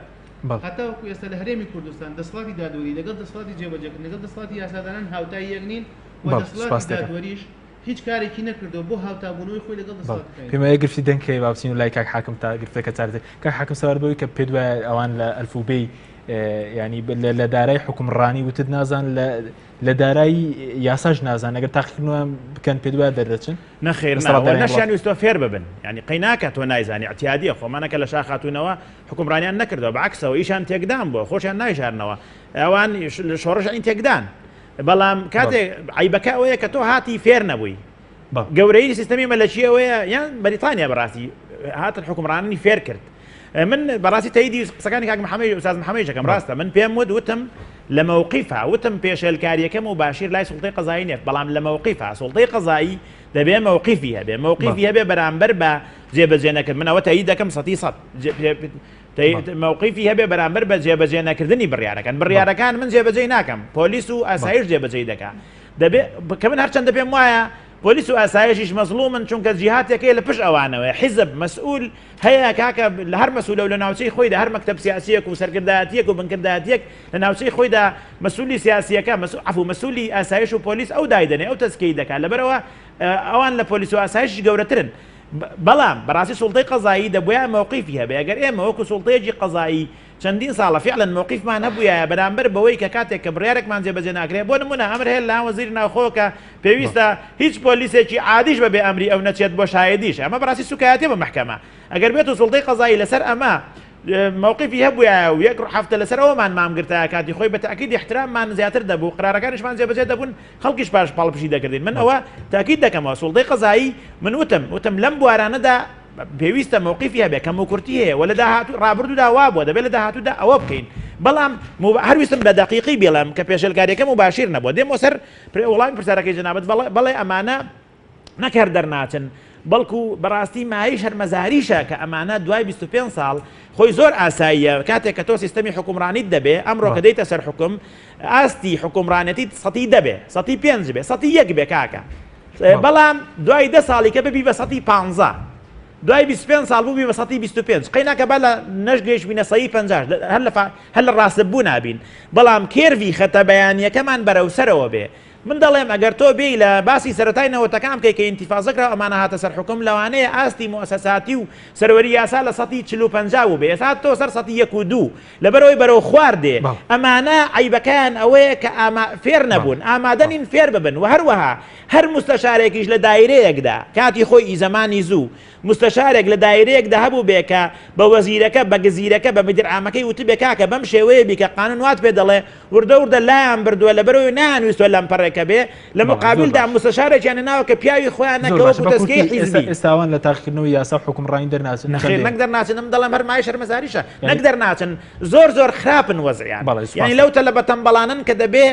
هەتا وەکو ئێستا لە هەرێمی کوردستان دەسەڵاتی دادوەری لەگەڵ دەسەڵاتی جێبەجێکردن لەگەڵ دەسەڵاتی یاسادانان هاوتای یەک نین و دەسەڵاتی دادوەریش هیچ کارێکی نەکردەوە بۆ هاوتابوونەوەی خۆی لەگەڵ دەسەڵات. پێمەیە گرفتی دەنگکەی باوچین و لای کاک حاکم تا گرفتەکە چارەکە کاک حاکم سەوار بەوەی کە پێ دوایە ئەوان لە ئەلفوبەی ینی لە دارای حکومڕانی وتت نازان لە دارای یاساش نازان ئەگەر تاقیکردنەوە بکەن پێ دوایە دەردەچن نەخێر نەشیان ویستۆ فێر ببن ینی قەیناکە تۆ نایزانی اعتیادیە خۆمانەکە لە شا خاتوونەوە حکومڕانیان نەکردەوە بەعکسەوە ئیشان تێکدان بۆ خۆشیان نایژارنەوە ئەوان شۆڕژین تێکدان بەڵام کاتێک عیبەکە ئەوەیە کە تۆ هاتی فێر نەبووی گەورەی سیستەمی مەلەکیەوەیە یان بەریتانیا بەڕاستی هاتن حکومڕانی فێر کرد. من بەڕاستی تاییدی قسەکانی کاک محەممەد ئوستاز محەممەد یەکەم ڕاستە من پێم وتم لە مووقیفا وتم پێشێلکاریەکەم و باشیر لای سوڵتەی قەزایی نێت بەڵام لە مووقیفا سوڵتەی قەزایی دەبێ مووقیفی هەبێ مووقیفی هەبێ بەرامبەر بە جێبەجێ نەکرد منەوە تایید دەکەم 100% مووقیفی هەبێ بەرامبەر بە جێبەجێ نەکردنی بڕیارەکان من جێبەجێ ناکەم پۆلیس و ئاسایش جێبەجێ دەکات دەبێ کە من هەرچەندە پێم وایە پۆلیس و ئاسایشیش مەزلومن چونکە جیهاتێکەیە لە پشت ئەوانەوە حیزب مەسئول هەیە کاکە لە هەر مەسئولە و لە ناوچەی خۆیدا هەر مەکتەب سیاسیەک و سەرکردایەتیەک و بنکردایەتیەک لە ناوچەی خۆیدا مەسئولی سیاسیەکە مەسئولی ئاسایش و پۆلیس ئەو دایدەنێ ئەو تەسکەی دەکات لەبەرەوە ئەوان لە پۆلیس و ئاسایشی گەورەترن. بەڵام بەڕاستی سوڵتەی قەزایی دەبووە مووقیفی هەبێ ئەگەر ئێمە وەکو سوڵتەیەکی قەزایی چەندین ساڵە فعلا مووقیفمان هەبووە بەرامبەر بەوەی کە کاتێک کە بڕیارێکمان جێبەجێ ناکرێت بۆ نمونە ئەمر هەیە لە وەزیری ناوخۆکە پێویستە هیچ پۆلیسێکی عادیش بەبێ ئەمری ئەو نەچێت بۆ شایدیش ئەمە بەڕاستی سوکایەتی بە محکەمە ئەگەر بێت و سوڵتەی قەزایی لەسەر ئەمە مووقیفی هەبووە و یەک هەفتە لەسەر ئەومان مامگرتە کاتی خۆی بە تاکید احتراممان زیاتر دەبوو قرارەکانیشمان جێبەجێ دەبوون خەڵکیش پاش پاڵپشی دەکردین من ئەوە تاکید دەکەمەوە سوڵتەی قەزایی من وتم لەم بوارانەدا پێویستە مووقیفی هەبێ کە موکورتی هەیە و لە داهاتوو ڕابردوودا وا بووە دەبێت لە داهاتوودا ئەوە بکەین بەڵام هەرویستم بە دەقیقی بێڵم کە پێشێلکاریەکەم و باشیر نەبووە دێمەوە سەر وەڵامی پرسیارەکەی جەنابەت بەڵێ ئەمانە نەکەر دەرناچن بەڵکو بەڕاستی مایش هەرمەزاریشە کە ئەمانە دوای 25 ساڵ خۆی زۆر ئاساییە کاتێک کە تۆ سیستەمی حکومڕانیت دەبێ ئەمڕۆ کە دەیتە سەر حکم ئاستی حکومڕانەتی سەتی دەبێ 105 بێ 101 بێ کاکە بەڵام دوای 10 ساڵی کە ببی بە 115 دوای 25 ساڵ بووبی بە 125 قەیناکە با لە نەشگەیش بینە 150 هەر لە ڕاستەبوو نابین بەڵام کێروی خەتە بەیانیەکەمان بەرەوسەرەوە بێ من دەڵێم ئەگەر تۆ بێی لە باسی سەرەتای نەوەتەکان بکەی کە ئینتیفازەکرا ئەمانە هاتە سەر حکم لەوانەیە ئاستی مؤسساتی و سەروەری یاسا لە 140 بوو بێ ئێستا تۆ سەر 102 لەبەرەوەی بەرەو خواردێ ئەمانە عیبەکەیان ئەوەیە کە فێر نەبوون ئامادەنین فێر ببن و هەروەها هەر مستەشارێکیش لە دایرەیەکدا کاتی خۆی ئیزەمانی زوو مستەشارێک لە دایرەیەکدا هەبوو بێکە بە وەزیرەکە بە گزیرەکە بە مدیرعامەکەی وتی بێ کاکە بەم شێوەیە بیکە قانون وات پێ دەڵێ وردە لایان بردووە لەبەرەوەی نانویستوە لەم پەڕێکە بێ لە مقابلدا مستەشارێکیان ناوە کە پیاوی خۆیان نەکەوە تەسکەی حیزبی ئێستاوان لە تاقیکردنەوەی یاسا حکومڕانی دەرناچن نەک دەرناچن دەڵێم هەرمای شەرمەزاریشە نەک دەرناچن زۆر خراپن وەزعیان یعنی لەو تەلە بە تەمبەڵانن کە دەبێ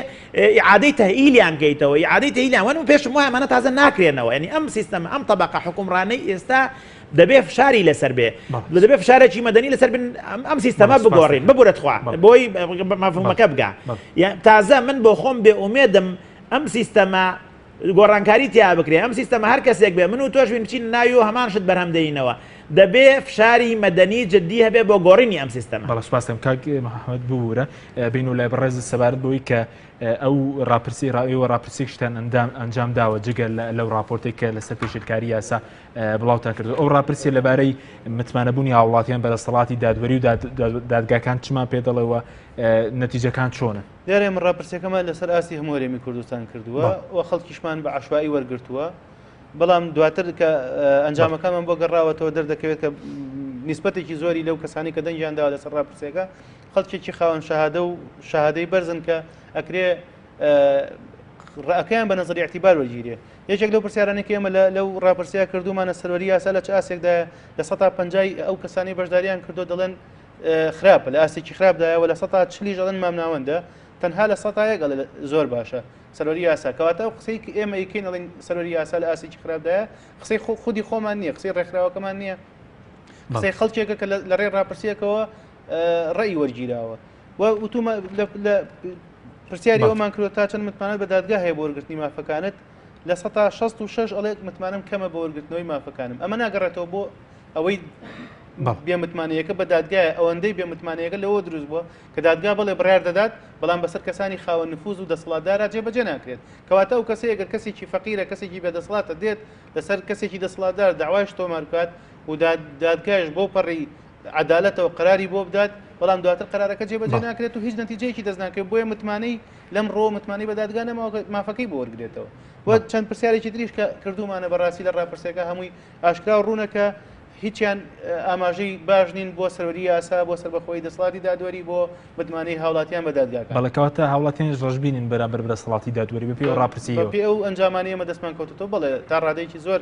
ئیعادەی تەهئیلیان بکەیتەوە ئیعادەی تەهئیلیان وەنم پێشم وایە ئەمانە تازە ناکرێنەوە یعنی ئەم سیستەمە ئەم تەبەقە حکومڕانەی ئێستا دەبێ فشاری لەسەر بێ دەبێ فشارێکی مەدەنی لەسەر بن ئەم سیستەمە بگۆڕین ببورێت خوا بۆی مەفهومەکە بگا تازە من بۆ خۆم بێ ئومێدم ئەم سیستەمە گۆڕانکاری تیا بکرێ ئەم سیستەمە هەر کەسێک بێ من و تۆش بچین ناوی و هەمان شت بەرهەمدەینەوە دەبێ فشاری مەدەنی جددی هەبێ بۆ گۆڕینی ئەم سیستەمە. بەڵێ سپاسم کاک محەممەد ببوورە بین و لای بەڕێز سەبارەت بۆی کە ئەو ڕاپرسی ڕاویەوە ڕاپرسیشتان ئەنجام داوە جگە لەو راپۆرتێک کە لەسەر پێشێلکاری یاسا بڵاوتان کردو ئەو ڕاپرسی لەبارەی متمانەبوونی هاوڵاتیان بەدەسەڵاتی دادوەری و دادگاکان چمان پێ دەڵێەوە نەتیجەکان چۆنە؟ دیارێ من ڕاپرسیەکەمان لەسەر ئاستی هەموو هەرێمی کوردستان کردووە و خەڵکیشمان بە عەشوایی وەرگرتووە بەڵام دواتر کە ئەنجامەکانمان بۆ گەڕاوەتەوە دەردەکەوێت کە نیسبەتێکی زۆری لەو کەسانی کە دەنجیانداوە لەسەر ڕاپرسیەکە خەڵکێکی خاوەن شەهادە و شەهادەی بەرزن کە ئەکرێ ڕائەکەیان بە نەزەری اعتیبار وەرگیرێ. یەکێک لەو پرسیارانێک ئێمە لەو ڕاپرسیە کردومانە سەروەری یاسا لە چ ئاسێکدا لە 150 ئەو کەسانی بەشداریان کردو دەڵێن خراپە لە ئاسێکی خراپدایەوە لە 140 دەڵێن مامناوەندە تەنها لە 100 زۆر باشە سەروەری یاسا کەواتە ئەو قسەی ئێمە ئیکەین دەڵێن سەروەری یاسا لە ئاسێکی خراپدایە قسەی خودی خۆمان نییە قسەی ڕێکخراوەکەمان نییە قسەی خەڵکێکە کە لە ڕێ ڕاپرسیەکەوە ڕێی وەرگیراوە وتومە لە پرسیاری ئەومان کردوە تا چەند متمانەت بە دادگا هەیە بۆ وەرگرتنی مافەکانت لە 166 ئەڵێک متمانم کەمە بە وەرگرتنەوەی مافەکانم ئەمە ناگەڕێتەوە بۆ ئەوەی بێمتمانەیەەکە بە دادگایە ئەوەندەی بێمتمانەیەەکە لەوە دروست بووە کە دادگا بڵێ بڕیار دەدات بەڵام بەسەر کەسانی خاوە نفوز و دەسەڵاتدارە جێبەجێ ناکرێت کەواتە ئەو کەسەیە ئەگەر کەسێکی فەقیرە کەسێکی بەدەسەڵاتە دێت لەسەر کەسێکی دەسەڵاتدار داوای تۆمار بکات و دادگایش بۆ پەڕی عدالەتەوە قراری بۆ بدات بەڵام دواتر قرارەکە جێبەجێ ناکرێت و هیچ نەتیجەیەکی دەست ناکرێت بۆیە متمانەی لەم ڕۆ متمانی بە دادگا مافەکەی بۆ وەرگێتەوە و چەند پرسیارێکی تریش کە کردومانە بەڕاستی لە ڕاپرسیەکە هەمووی ئاشکرا و ڕوونەکە هیچیان ئاماژەی باش نین بۆ سەروەری یاسا بۆ سەربەخۆی دەسەڵاتی دادوەری بۆ متمانەی هاوڵاتیان بە دادگاکە بەڵێکەوەتە هاوڵاتیان ڕژبینین بەرامبەر بە دەسەڵاتی دادوەری بەپێ ڕاپرسیەوە بەپێ ئەو ئەنجامانی ئێمە دەستمان کەوتوتەوە بەڵێ تا ڕادەیەکی زۆر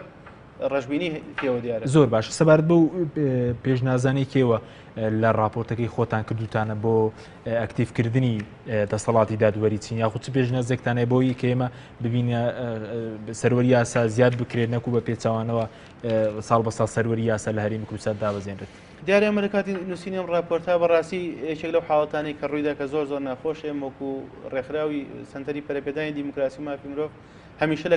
ڕژبینی پێوە دیارە زۆر باش سەبارەت بەو پێشنازانی کێوە لە راپۆرتەکەی خۆتان کردوتانە بۆ ئەکتیفکردنی دەسەڵاتی دادوەری چین یاخود چ پێشنازێکتانەیە بۆی کە ئێمە ببینە سەروەری یاسا زیاد بکرێت نەکو بە پێچەوانەوە ساڵ بە ساڵ سەروەری یاسا لە هەرێمی کوردستان دابەزێنرێت دیارە ئێمە لە کاتی نووسینی ئەم راپۆرتە بەڕاستی یەکێک لەو حاڵەتانی کە ڕوویدا کە زۆر ناخۆشە وەکو ڕێکخراوی سنتەری پەرەپێدانی دیموکراسی و مافی مرۆڤ هەمیشە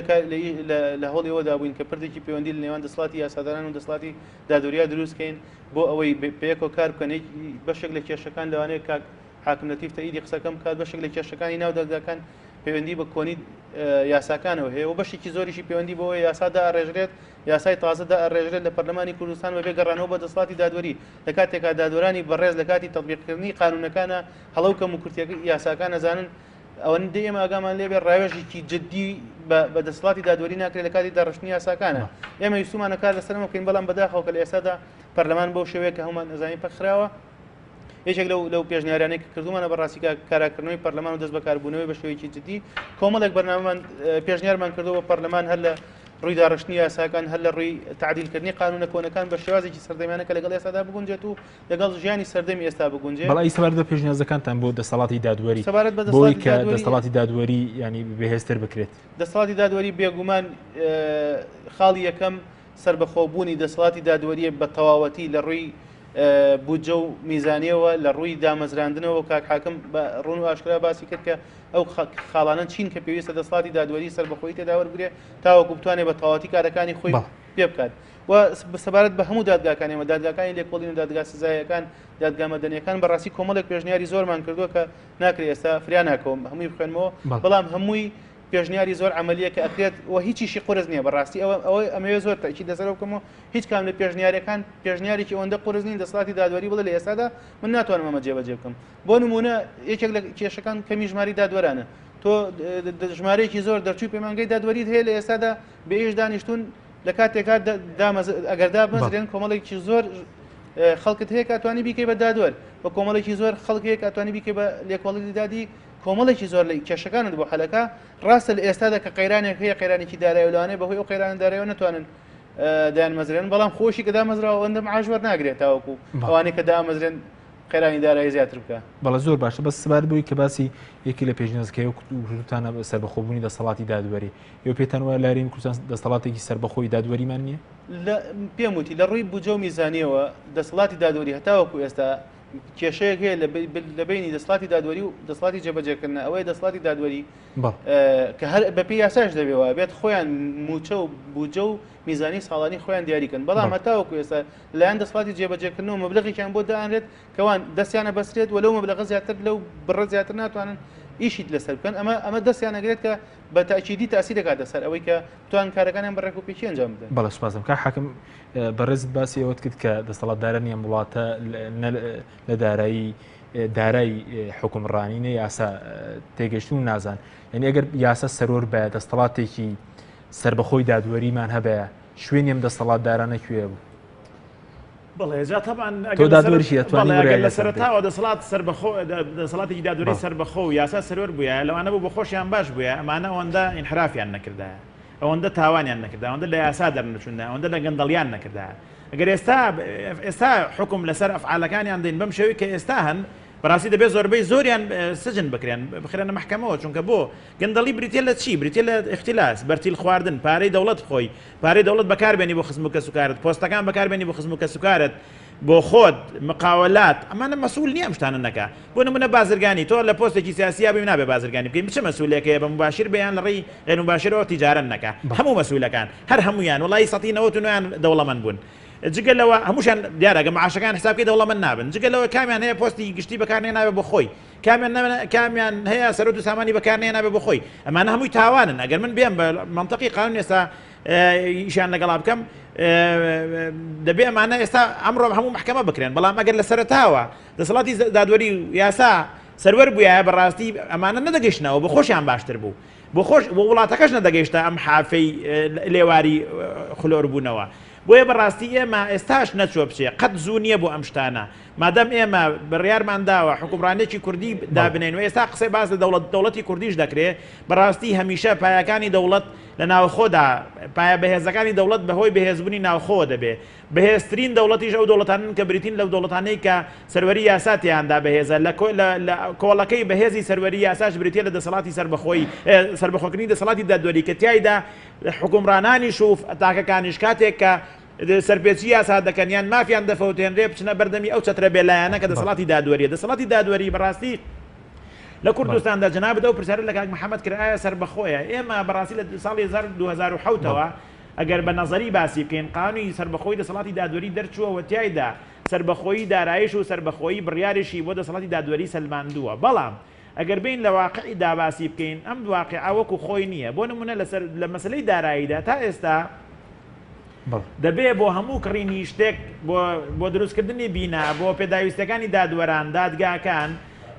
لە هەوڵی ئەوەدا بووین کە پردێکی پەیوەندی لە نێوان دەسەڵاتی یاساداران و دەسەڵاتی دادوەریە دروستکەین بۆ ئەوەی پێیەکەوە کار بکەن بەشێک لە کێشەکان لەوانەیە کاک حاکم لەتیف تەئیدی قسەکەم بکات بەشێک لە کێشەکانی ناو دەرگاکان پەیوەندی بە کۆنی یاساکانەوە هەیە و بەشێکی زۆریشی پەیوەندی بۆەوەی یاسادا ئەڕێژرێت یاسای تازەدا ئەڕێژرێت لە پەرلەمانی کوردستان بەبێ گەڕانەوە بە دەسەڵاتی دادوەری لە کاتێکا دادوەرانی بەڕێز لە کاتی تەطبیقکردنی قانونەکانە هەڵەوکەم و کورتیەکە یاساکان ئەزانن ئەوەندە ئێمە ئاگامان لێبێ ڕاوێژێکی جددی بە دەسەڵاتی دادوەری ناکرێت لە کاتی داڕشتنی یاساکانە ئێمە ویستمانە کار لەسەرمە بکەین بەڵام بەداخەوە کە لە ئێستادا پەرلەمان بەو شێوەیە کە هەمومان ئەزانین پەخراوە یەکێک لەو پێشنیارانەی کە کردومانە بەڕاستی کاراکردنەوەی پەرلەمان و دەست بەکاربوونەوەی بە شێوەیەکی جددی کۆمەڵێک بەرنامەمان پێشنیارمان کردەوە پەرلەمان هەر لە ڕووی داڕشتنی یاساکان هەر لە ڕووی تعدیلکردنی قانونە کۆنەکان بە شێوازێکی سەردەمیانە کە لەگەڵ ئێستادا بگونجێت و لەگەڵ ژیانی سەردەمی ئێستا بگونجێت بەڵام سەبارەت بە پێشنیازەکانتان بۆ دەسەڵاتی دادوەری بۆی کە دەسەڵاتی دادوەری ینی بەهێزتر بکرێت دەسەڵاتی دادوەری بێگومان خاڵی یەکەم سربەخۆبوونی دەسەڵاتی دادوەریە بە تەواوەتی لە ڕووی بودجە و میزانیەوە لە ڕووی دامەزراندنەوە کاک حاکم بە ڕوون و ئاشکرا باسی کرد کە ئەو خاڵانە چین کە پێویستە دەسەڵاتی دادوەری سربەخۆیی تێدا وەربگرێت تاوەکو بتوانێت بە تەواوەتی کارەکانی خۆی پێ بکات و سەبارەت بە هەموو دادگاکان ئێمە دادگاکانی لێکۆڵین و دادگا سزایەکان دادگا مەدەنیەکان بەڕاستی کۆمەڵێک پێشنیاری زۆرمان کردووە کە ناکرێت ئێستا فریان ناکەوم هەمووی بخوێنمەوە بەڵام هەمووی پێشنیاری زۆر عملیە کە ئەکرێت و هیچیشی قرس نییە بەڕاستی ئەمەوێ زۆر تاکی دەسەر بکەمەوە هیچ کام لە پێشنیارەکان پێشنیارێکی ئەوەندە قرس نین دەسەڵاتی دادوەری بڵێ لە ئێستادا من ناتوانم ئەمە جێبەجێ بکەم بۆ نمونە یەکێک لە کێشەکان کەمی ژماری دادوەرانە تۆ ژمارەیەکی زۆر دەرچووی پەیمانگەی دادوەریت هەیە لە ئێستادا بێئیش دانیشتون لە کاتێکا ئەگەر دابمەزرێن کۆمەڵێکی زۆر خەڵکت هەیە کاتوانی بیکەی بە دادوەر بە کۆمەڵێکی زۆر خەڵکەیە کاتوانی بیکەی بە لێکۆڵی دادی کۆمەڵێکی زۆر لە کێشەکانت بۆ حەلەکە ڕاستە لە ئێستادا کە قەیرانێک هەیە قەیرانێکی دارایی لەوانەیە بەهۆی ئەو قەیران داراییەوە نتوانن دایانمەزرێن بەڵام خۆشی کە دامەزراوە ئەوەندە معاش وەرناگرێت تاوەکو ئەوانەی کە دامەزرێن قەیرانی دارایی زیاتر بکە بەڵە زۆر باشە بەس سەبارەت بۆی کە باسی یەکی لە پێشنیازەکەی وتانە سەربەخۆبوونی دەسەڵاتی دادوەری ئێوە پێتان وایە لە هەرێمی کوردستان دەسەڵاتێکی سەربەخۆی دادوەریمان نییە پێم وتی لە ڕووی بودجە و میزانیەوە دەسەڵاتی دادوەری هەتاوەکو ئێستا کێشەیەک هەیە لە بینی دەسەڵاتی دادوەری و دەسەڵاتی جێبەجێکردن ئەوەی دەسەڵاتی دادوەری کە هەر بەپێی یاساش دەبێەوە بێت خۆیان موچە و بودجە و میزانی ساڵانی خۆیان دیاریکەن بەڵام هەتاوەکو ئێستا لایەن دەسەڵاتی جێبەجێکردنەوە مەبلەغێکیان بۆ دائانرێت کەوان دەستیانە بەسرێت و لەو مەبلەغە زیاتر لەو بڕە زیاتر ناتوانن ئیشیت لەسەر بکەن ئەمە دەستیان ئەگرێت کە بە تاکیدی تاسی دەکات دەسەر ئەوەی کە توان کارەکانیان بەڕێک و پێکی ئەنجام بدەن بەڵێ سوپاسم کە حاکم بەڕێزت باسی ئەوەت کرد کە دەسەڵاتدارە نیە وڵاتە لە دارایی حکومڕانی نە یاسا تێگەشتن و نازان یعنی ئەگەر یاسا سەرۆر بە دەسەڵاتێکی سربەخۆی دادوەریمان هەبەیە شوێنی ئەم دەسەڵاتدارانە کوێ بوو بەڵێ جا طبعا تۆ دادوەریشی دەتوانانی لە سەرەتاوە دەسەڵات سربەخۆ دەسەڵاتی دادوەری سربەخۆ و یاسا سەرۆر بووە لەوانە بوو بە خۆشیان باش بووە ئەمانە ئەوەندە ئینحرافیان نەکردایە ئەوەندە تاوانیان نەکردا ئەوەندە لە یاسا دەرنەچوندا ئەوەندە لە گەندەڵیان نەکردا ئەگەر ئێستا حکم لەسەر ئەفعالەکانیان دەین بەم شێوەی کە ئێستا هەن بەڕاستی دەبێت زۆربەی زۆریان سجن بخرێنە محکەمەوە چونکە بۆ گەندەڵی بریتێ لە چی بریتێ لە اختیلاس بەرتیل خواردن پارەی دەوڵەت خۆی پارەی دەوڵەت بەکاربێنی بۆ خزم و کەسوکارت پۆستەکان بەکاربێنی بۆ خزم و کەسوکارت بۆ خۆت مقاولات ئەمانە مەسئول نییە ئەم شتانە نەکا بۆ نمونە بازرگانی تۆ لە پۆستێکی سیاسیا ببین نابێ بازرگانی بکەین چه مەسئولێکەیە بە مباشر بەیان لە ڕێی غیر مباشرەوە تیجارەت نەکا هەموو مەسئولەکان هەر هەمویان وڵی 99 دەوڵەمەند بوون جگەلەوە هەمووشان دیارەگە معاشەکان حسابکەی دەوڵەمەند نابن جگەلەوە کامیان هەیە پۆستی گشتی بەکارنێ نابێ بۆ خۆی کامیان هەیە سەرۆت و سامانی بەکارنێ نابێ بۆ خۆی ئەمانە هەمووی تاوانن ئەگەر من بێم بە منطقی قانون ئێستا ئیشان لەگەڵا بکەم دەبێ ئەمانە ئێستا ئەمڕۆ هەموو محکەمە بکرێن بەڵام ئەگەر لە سەرەتاوە دەسەڵاتی دادوەری یاسا سەرەر بووە بەڕاستی ئەمانە نەدەگەیشتنەوە بۆ خۆشیان باشتر بوو بۆ وڵاتەکەش نەدەگەیشتە ئەم حافەی لێواری خلۆر بوونەوە بۆیە بەڕاستی ئێمە ئێستاش نەچوە بچێ قەت زوو نییە بۆ ئەم شتانە مادەم ئێمە بڕیارمان داوە حکومڕانێکی کوردی دابنێن و ئێستا قسەی باس لە دەوڵەتی کوردیش دەکرێت بەڕاستی هەمیشە پایەکانی دەوڵەت لە ناوخۆدا پایە بەهێزەکانی دەوڵەت بەهۆی بەهێزبوونی ناوخۆ دەبێ بەهێزترین دەوڵەتیش ئەو دەوڵەتانن کە بریتین لەو دەوڵەتانەی کە سەروەری یاساتیاندا بەهێزە لە کۆڵەکەی بەهێزی سەروەری یاساش بریتە لە دەسەڵاتی سربەخۆکردنی دەسەڵاتی دادوەری کە تیایدا حکومڕانانیش و تاکەکانیش کاتێک کە سەرپێچی یاسا دەکەن یان مافیان دەفەوتێنرێ بچنە بەردەمی ئەو چەترە بێلایەنە کە دەسەڵاتی دادوەریە دەسەڵاتی دادوەری بەڕاستی لە کوردستاندا جناب دەو پرسیار لە کاک محەممەد کرایە سربەخۆیە ئێمە بەڕاستی لە ساڵی 2007ەوە ئەگەر بە نەزەری باسی بکەین قانونی سربەخۆی دەسەڵاتی دادوەری دەرچووە تیایدا سربەخۆیی دارایش و سربەخۆیی بڕیاریشی بۆ دەسەڵاتی دادوەری سەلماندووە بەڵام ئەگەر بین لە واقعی داباسی بکەین ئەم واقعە وەکو خۆی نییە بۆ نمونە لە مەسلەی داراییدا تا ئێستا دەبێ بۆ هەموو کڕینی شتێک بۆ دروستکردنی بینا بۆ پێداویستەکانی دادوەران دادگاکان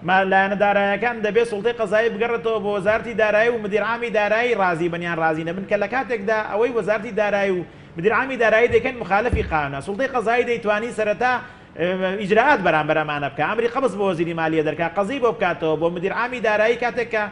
لایەنە داراییەکان دەبێت سوڵتەی قەزایی بگەڕێتەوە بۆ وەزارەتی دارایی و مدیرعامی دارایی ڕازی بەنیان ڕازی نەبن کە لە کاتێکدا ئەوەی وەزارەتی دارایی و مدیرعامی دارایی دەکەن مخالفی قانونە سوڵتەی قەزایی دەیتوانی سەرەتا ئیجراءات بەرامبەر ئەمانە بکە ئەمری قەبز بۆ وەزیری مالیە دەرکات قەزی بۆ بکاتەوە بۆ مدیرعامی دارایی کاتێک کە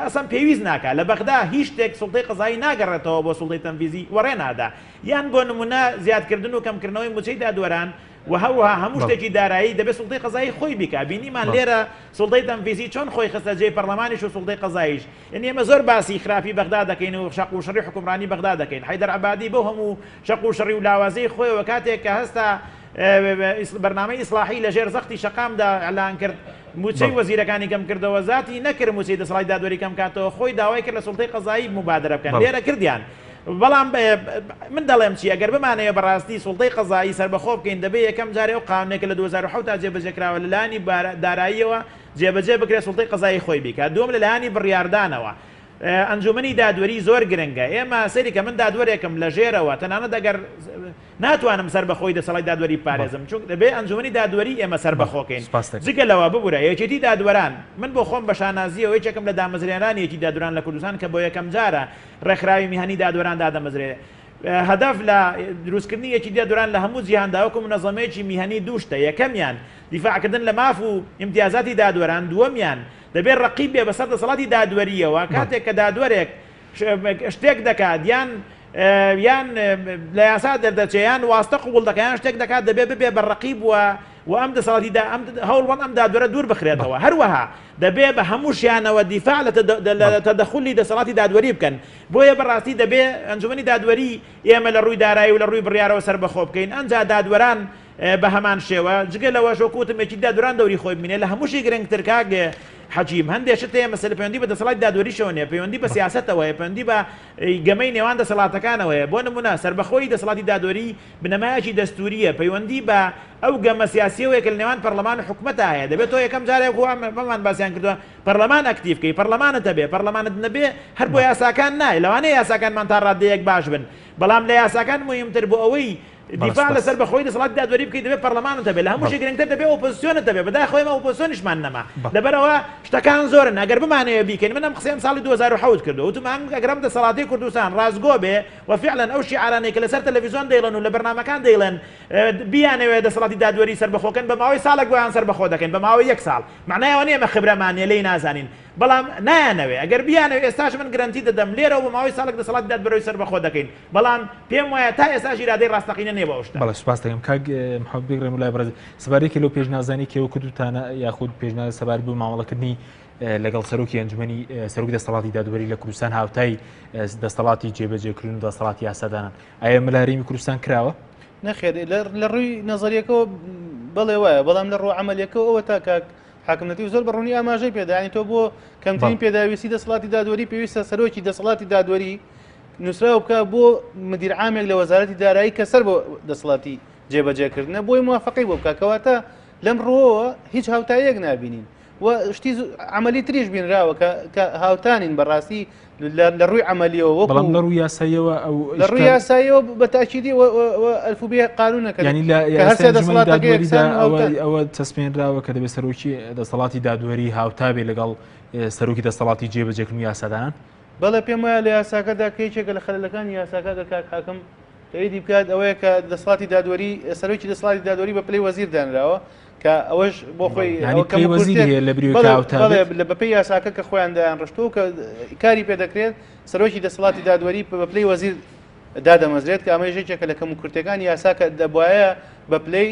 ئەسەن پێویست ناکات لە بەغدا هیچ شتێک سوڵتەی قەزایی ناگەڕێتەوە بۆ سوڵتەی تەنفیزی وەڕێ نادا یان بۆ نمونە زیادکردن و کەمکردنەوەی موچەی دادوەران و هەوها هەموو شتێکی دارایی دەبێت سوڵتەی قەزایی خۆی بیکا بینیمان لێرە سوڵتەی تەنفیزی چۆن خۆی خستە جێی پەرلەمانیش و سوڵتەی قەزاییش یعنی ئێمە زۆر باسی خراپی بەغدا دەکەین و شەق و شەڕی حکومڕانی بەغدا دەکەین حەیدەر عەبادی بۆ هەموو شەق و شەڕی و لاوازەی خۆیەوە کاتێک کە هەستا بەرنامەی ئیسلاحی لە ژێر زەختی شەقامدا ئەلان کرد موچەی وەزیرەکانی کەم کردەوە زاتی نەکرد موچەی دەسەڵاتی دادوەری کەم کاتەوە خۆی داوای کرد لە سوڵتەی قەزایی مبادرە بکەن لێرە کردیان بەڵام من دەڵێم چی ئەگەر بمانەیە بەڕاستی سوڵتەی قەزایی سربەخۆ بکەین دەبێت یەکەم جارێ ئەو قانونێکە لە 2007 تا جێبەجێکراوە لەلایەنی داراییەوە جێبەجێ بکرێت سوڵتەی قەزایی خۆی بیکات دووەم لەلایەنی بڕیاردانەوە ئەنجومەنی دادوەری زۆر گرنگە ئێمە سەری کە من دادوەرێکم لە ژێرەوە تەنانەت دەگەر ناتوانم سربەخۆی دەسەڵاتی دادوەری پارێزم چون دەبێت ئەنجومەنی دادوەری ئێمە سربەخۆکەین جگەلەوە ببوورە یەکێتی دادوەران من بۆ خۆم بە شانازیەوە یەکێکم لە دامەزرێنانی یەکی دادوەران لە کوردستان کە بۆ یەکەم جارە ڕێکخراوی میهانی دادوەران دادەمەزرێ هەدەف لە دروستکردنی یەکی دادوەران لە هەموو جیهاندا وەکو منەظەمەیەکی میهانی دووشتە یەکەمیان دیفاعکردن لە ماف و ئیمتیازاتی دادوەران دووەمیان دەبێت ڕقیب بێ بەسەر دەسەڵاتی دادوەریەوە کاتێک کە دادوەرێک شتێک دەکات یان لە یاسا دەردەچێیان واستە قوبوڵ دەکەیان شتێک دەکات دەبێت ببێ بەڕقیب و ئەم دەسەڵاتی هەوڵوان ئەم دادوەرە دوور بخرێتەوە هەروەها دەبێت بە هەمووشیانەوە دیفاع لە تەدەخولی دەسەڵاتی دادوەری بکەن بۆیە بەڕاستی دەبێت ئەنجومەنی دادوەری ئێمە لە ڕووی دارایی و لە ڕووی بڕیارەوە سربەخۆ بکەین ئەنجا دادوەران بە هەمان شێوە جگە لەوە شۆکوتمێکی دادوەران دەوری خۆی بینێ لە هەمووشی گرنگتر کاگێ حەجیم هەندێک شت هەیە مەسەلە پەیوەندی بە دەسەڵاتی دادوەریشەوە نیە پەیوەندی بە سیاسەتەوەیە پەیوەندی بە گەمەی نێوان دەسەڵاتەکانەوەیە بۆ نمونە سربەخۆی دەسەڵاتی دادوەری بنەمایەکی دەستوریە پەیوەندی بە ئەو گەمە سیاسیەوەیە کە لە نێوان پەرلەمان و حکومەتە هەیە دەبێت تۆ یەکەم جارێک بەمان باسییان کردووە پەرلەمان ئەکتیڤ بکەی پەرلەمانت هەبێ پەرلەمانت نەبێ هەر بۆ یاساکان نای لەوانەیە یاساکانمان تا ڕادەیەک باش بن بەڵام لە یاساکان مهمتر بۆ ئەوەی دیفاع لەسەر بەخۆی دەسەڵاتی دادوەری بکەیت دەبێت پەرلەمانت هەبێت لە هەموو شتێک گرنگتر دەبێت ئۆپۆزیسیۆنت هەبێت بەدای خۆی ئەمە ئۆپۆزیسیۆنیشمان نەما لەبەرەوە شتەکان زۆرن ئەگەر بمانەوێت بیکەین من ئەم قسەم ساڵی 2007 کردو وتمان ئەگەرم دەسەڵاتی کوردستان ڕازگۆ بێ وفعلا ئەو شیعارانەی کە لەسەر تەلەڤیزیۆن دەیڵێن و لە بەرنامەکان دەیڵێن بیانەوێت دەسەڵاتی دادوەری سەربەخۆکەن بە ماوەی ساڵێک گویان سەربەخۆ دەکەین بە ماوەی 1 ساڵ معنای ئەوە نیە ئێمە خبرەمانیە لێی نازانین بەڵام نایانەوێ ئەگەر بیانەوێ ئێستاش من گرنتی دەدەم لێرەوە بە ماوەی ساڵێک دەسەڵاتی دادوەری سەربەخۆ دەکەین بەڵام پێم وایە تا ئێستاش ئیرادەی ڕاستەقینە نییە بە ئەو شتە. بەڵێ سوپاس دەکەم کاک محەممەد بێگرێم وڵای بەڕێز سەبارەیەکی لەو پێشنیازانی کێوە کردوتانە یاخود پێشنیازی سەبارەت بە مامەڵەکردنی لەگەڵ سەرۆکی ئەنجومەنی سەرۆکی دەسەڵاتی دادوەری لە کوردستان هاوتای دەسەڵاتی جێبەجێکردن و دەسەڵاتی یاسادانان ئایا مەلارەیەمی کوردستان کراوە؟ نەخێر لە ڕووی نەزەریەکەەوە بەڵێ وایە بەڵام لە ڕوو عملیەکەەوە ئەوە تا کاک حاکمەتی زۆر بەڕوونی ئاماژەی پێداین تۆ بۆ کەمترین پێداویستی دەسەڵاتی دادوەری پێویستە سەرۆکی دەسەڵاتی دادوەری نووسراوە بکە بۆ مدیر عامێک لە وەزارەتی دارایی کە سەر بۆ دەسەڵاتی جێبەجێکردنە بۆی موافقەی بۆ بکە کەواتە لەم ڕۆوە هیچ هاوتایەک نابینین و شتی عملی تریش بینراوە کە هاوتانین بەڕاستی لە ڕووی عملیەوە بەڵام لە ڕووی یاساییەوە ئەو لە ڕووی یاساییەوە بەتاکیدی ئەلفوبێ قانونەکە ینی لە ئەوە تەسمێنراوە کە دەبێت سەرۆکی دەسەڵاتی دادوەری هاوتابێ لەگەڵ سەرۆکی دەسەڵاتی جێبەجێکردن یاسادانان بەڵێ پێم وایە لە یاساکەدا کەیچێکە لە خەلەکانی یاساکە کە کاک حاکم تەییدی بکات ئەوەیە کە دەسەڵاتی دادوەری سەرۆکی دەسەڵاتی دادوەری بە پلەی وەزیر دانراوە کە ئەوەش بۆ خۆی لە بەپێی یاساکە کە خۆیان دایان ڕشتۆ کە کاری پێ دەکرێت سەرۆکی دەسەڵاتی دادوەری بە پلەی وەزیر دادەمەزرێت کە ئەمەژێکێکە لە کەم و کورتەکانی یاساکە دەبواە بە پلەی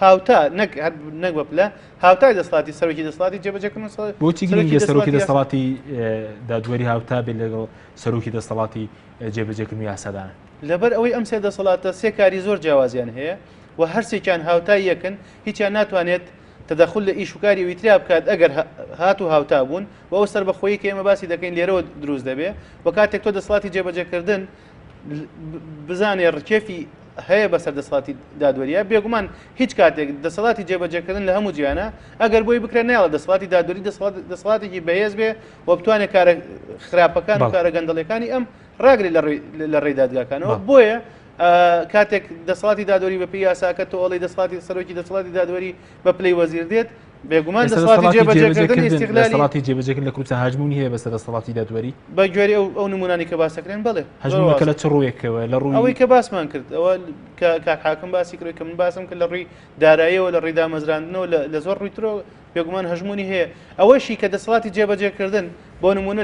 هاوتا نەک بە پلە هاوتای دەسەڵاتی سەرۆکی دەسەڵاتی جێبەجێکردن بۆچی گرنگە سەرۆکی دەسەڵاتی دادوەری هاوتا بێت لەگەڵ سەرۆکی دەسەڵاتی جێبەجێکردن یاسادانە لەبەر ئەوەی ئەم سێ دەسەڵاتە سێ کاری زۆر جیاوازیان هەیە و هەرسێکیان هاوتای یەکن هیچیان ناتوانێت تدخل لە ئیشوکاری ویتریا بکات ئەگەر هات و هاوتا بوون و ئەو سەر بەخۆیی کە ئێمە باسی دەکەین لێرەوە دروست دەبێ و کاتێک تۆ دەسەڵاتی جێبەجێکردن بزانێ ڕکێفی هەیە بەسەر دەسەڵاتی دادوەریە بێگومان هیچ کاتێک دەسەڵاتی جێبەجێکردن لە هەموو جیانە ئەگەر بۆی بکرێن ناڵە دەسەڵاتی دادوەری دەسەڵاتێکی بەهێز بێ و بتوانێت کارە خراپەکان و کارە گەندەڵەکانی ئەم ڕاگری لە ڕێی دادگاکانەوە بۆیە کاتێک دەسەڵاتی دادوەری بە پێی یاساکە تۆ ئەڵی دەسەڵاتی سەرۆکی دەسەڵاتی دادوەری بە پلەی وەزیر دێت بێگومان دەسەڵاتی جێبەجێکردن استیقلالی دەسەڵاتی جێبەجێکردن لە کوردستان هەژمونی هەیە بەسەر دەسەڵاتی دادوەری بە گوێرەی ئەو نمونانی کە باسەکرێن بڵێ هەژمونەکە لە چ ڕوویەکەوە لە ڕووی ئەوەی کە باسمان کرد ئەوە کاک حاکم باسی کردی کە من باسم کرد لە ڕووی داراییەوە لە ڕێی دامەزراندنەوە لە زۆر ڕووی ترۆ بێگومان هەژمونی هەیە ئەوەشی کە دەسەڵاتی جێبەجێکردن بۆ نمونە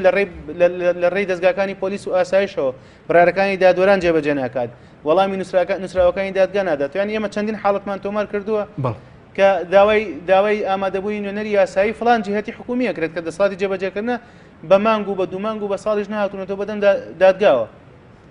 لە ڕێی دەستگاکانی پۆلیس و ئاسایشەوە بڕارەکانی دادوەران جێبەجێ ناکات وەڵامی نووسراوەکانی دادگا نادات یان ئێمە چەندین حاڵەتمان تۆمار کردووە کە داوای ئامادەبووی نوێنەری یاسایی فلان جهەتی حکومیە کرێت کە دەسەڵاتی جێبەجێکردنە بە مانگ و بە دوو مانگ و بە ساڵیش نهاتونەوە بەدەم دادگاوە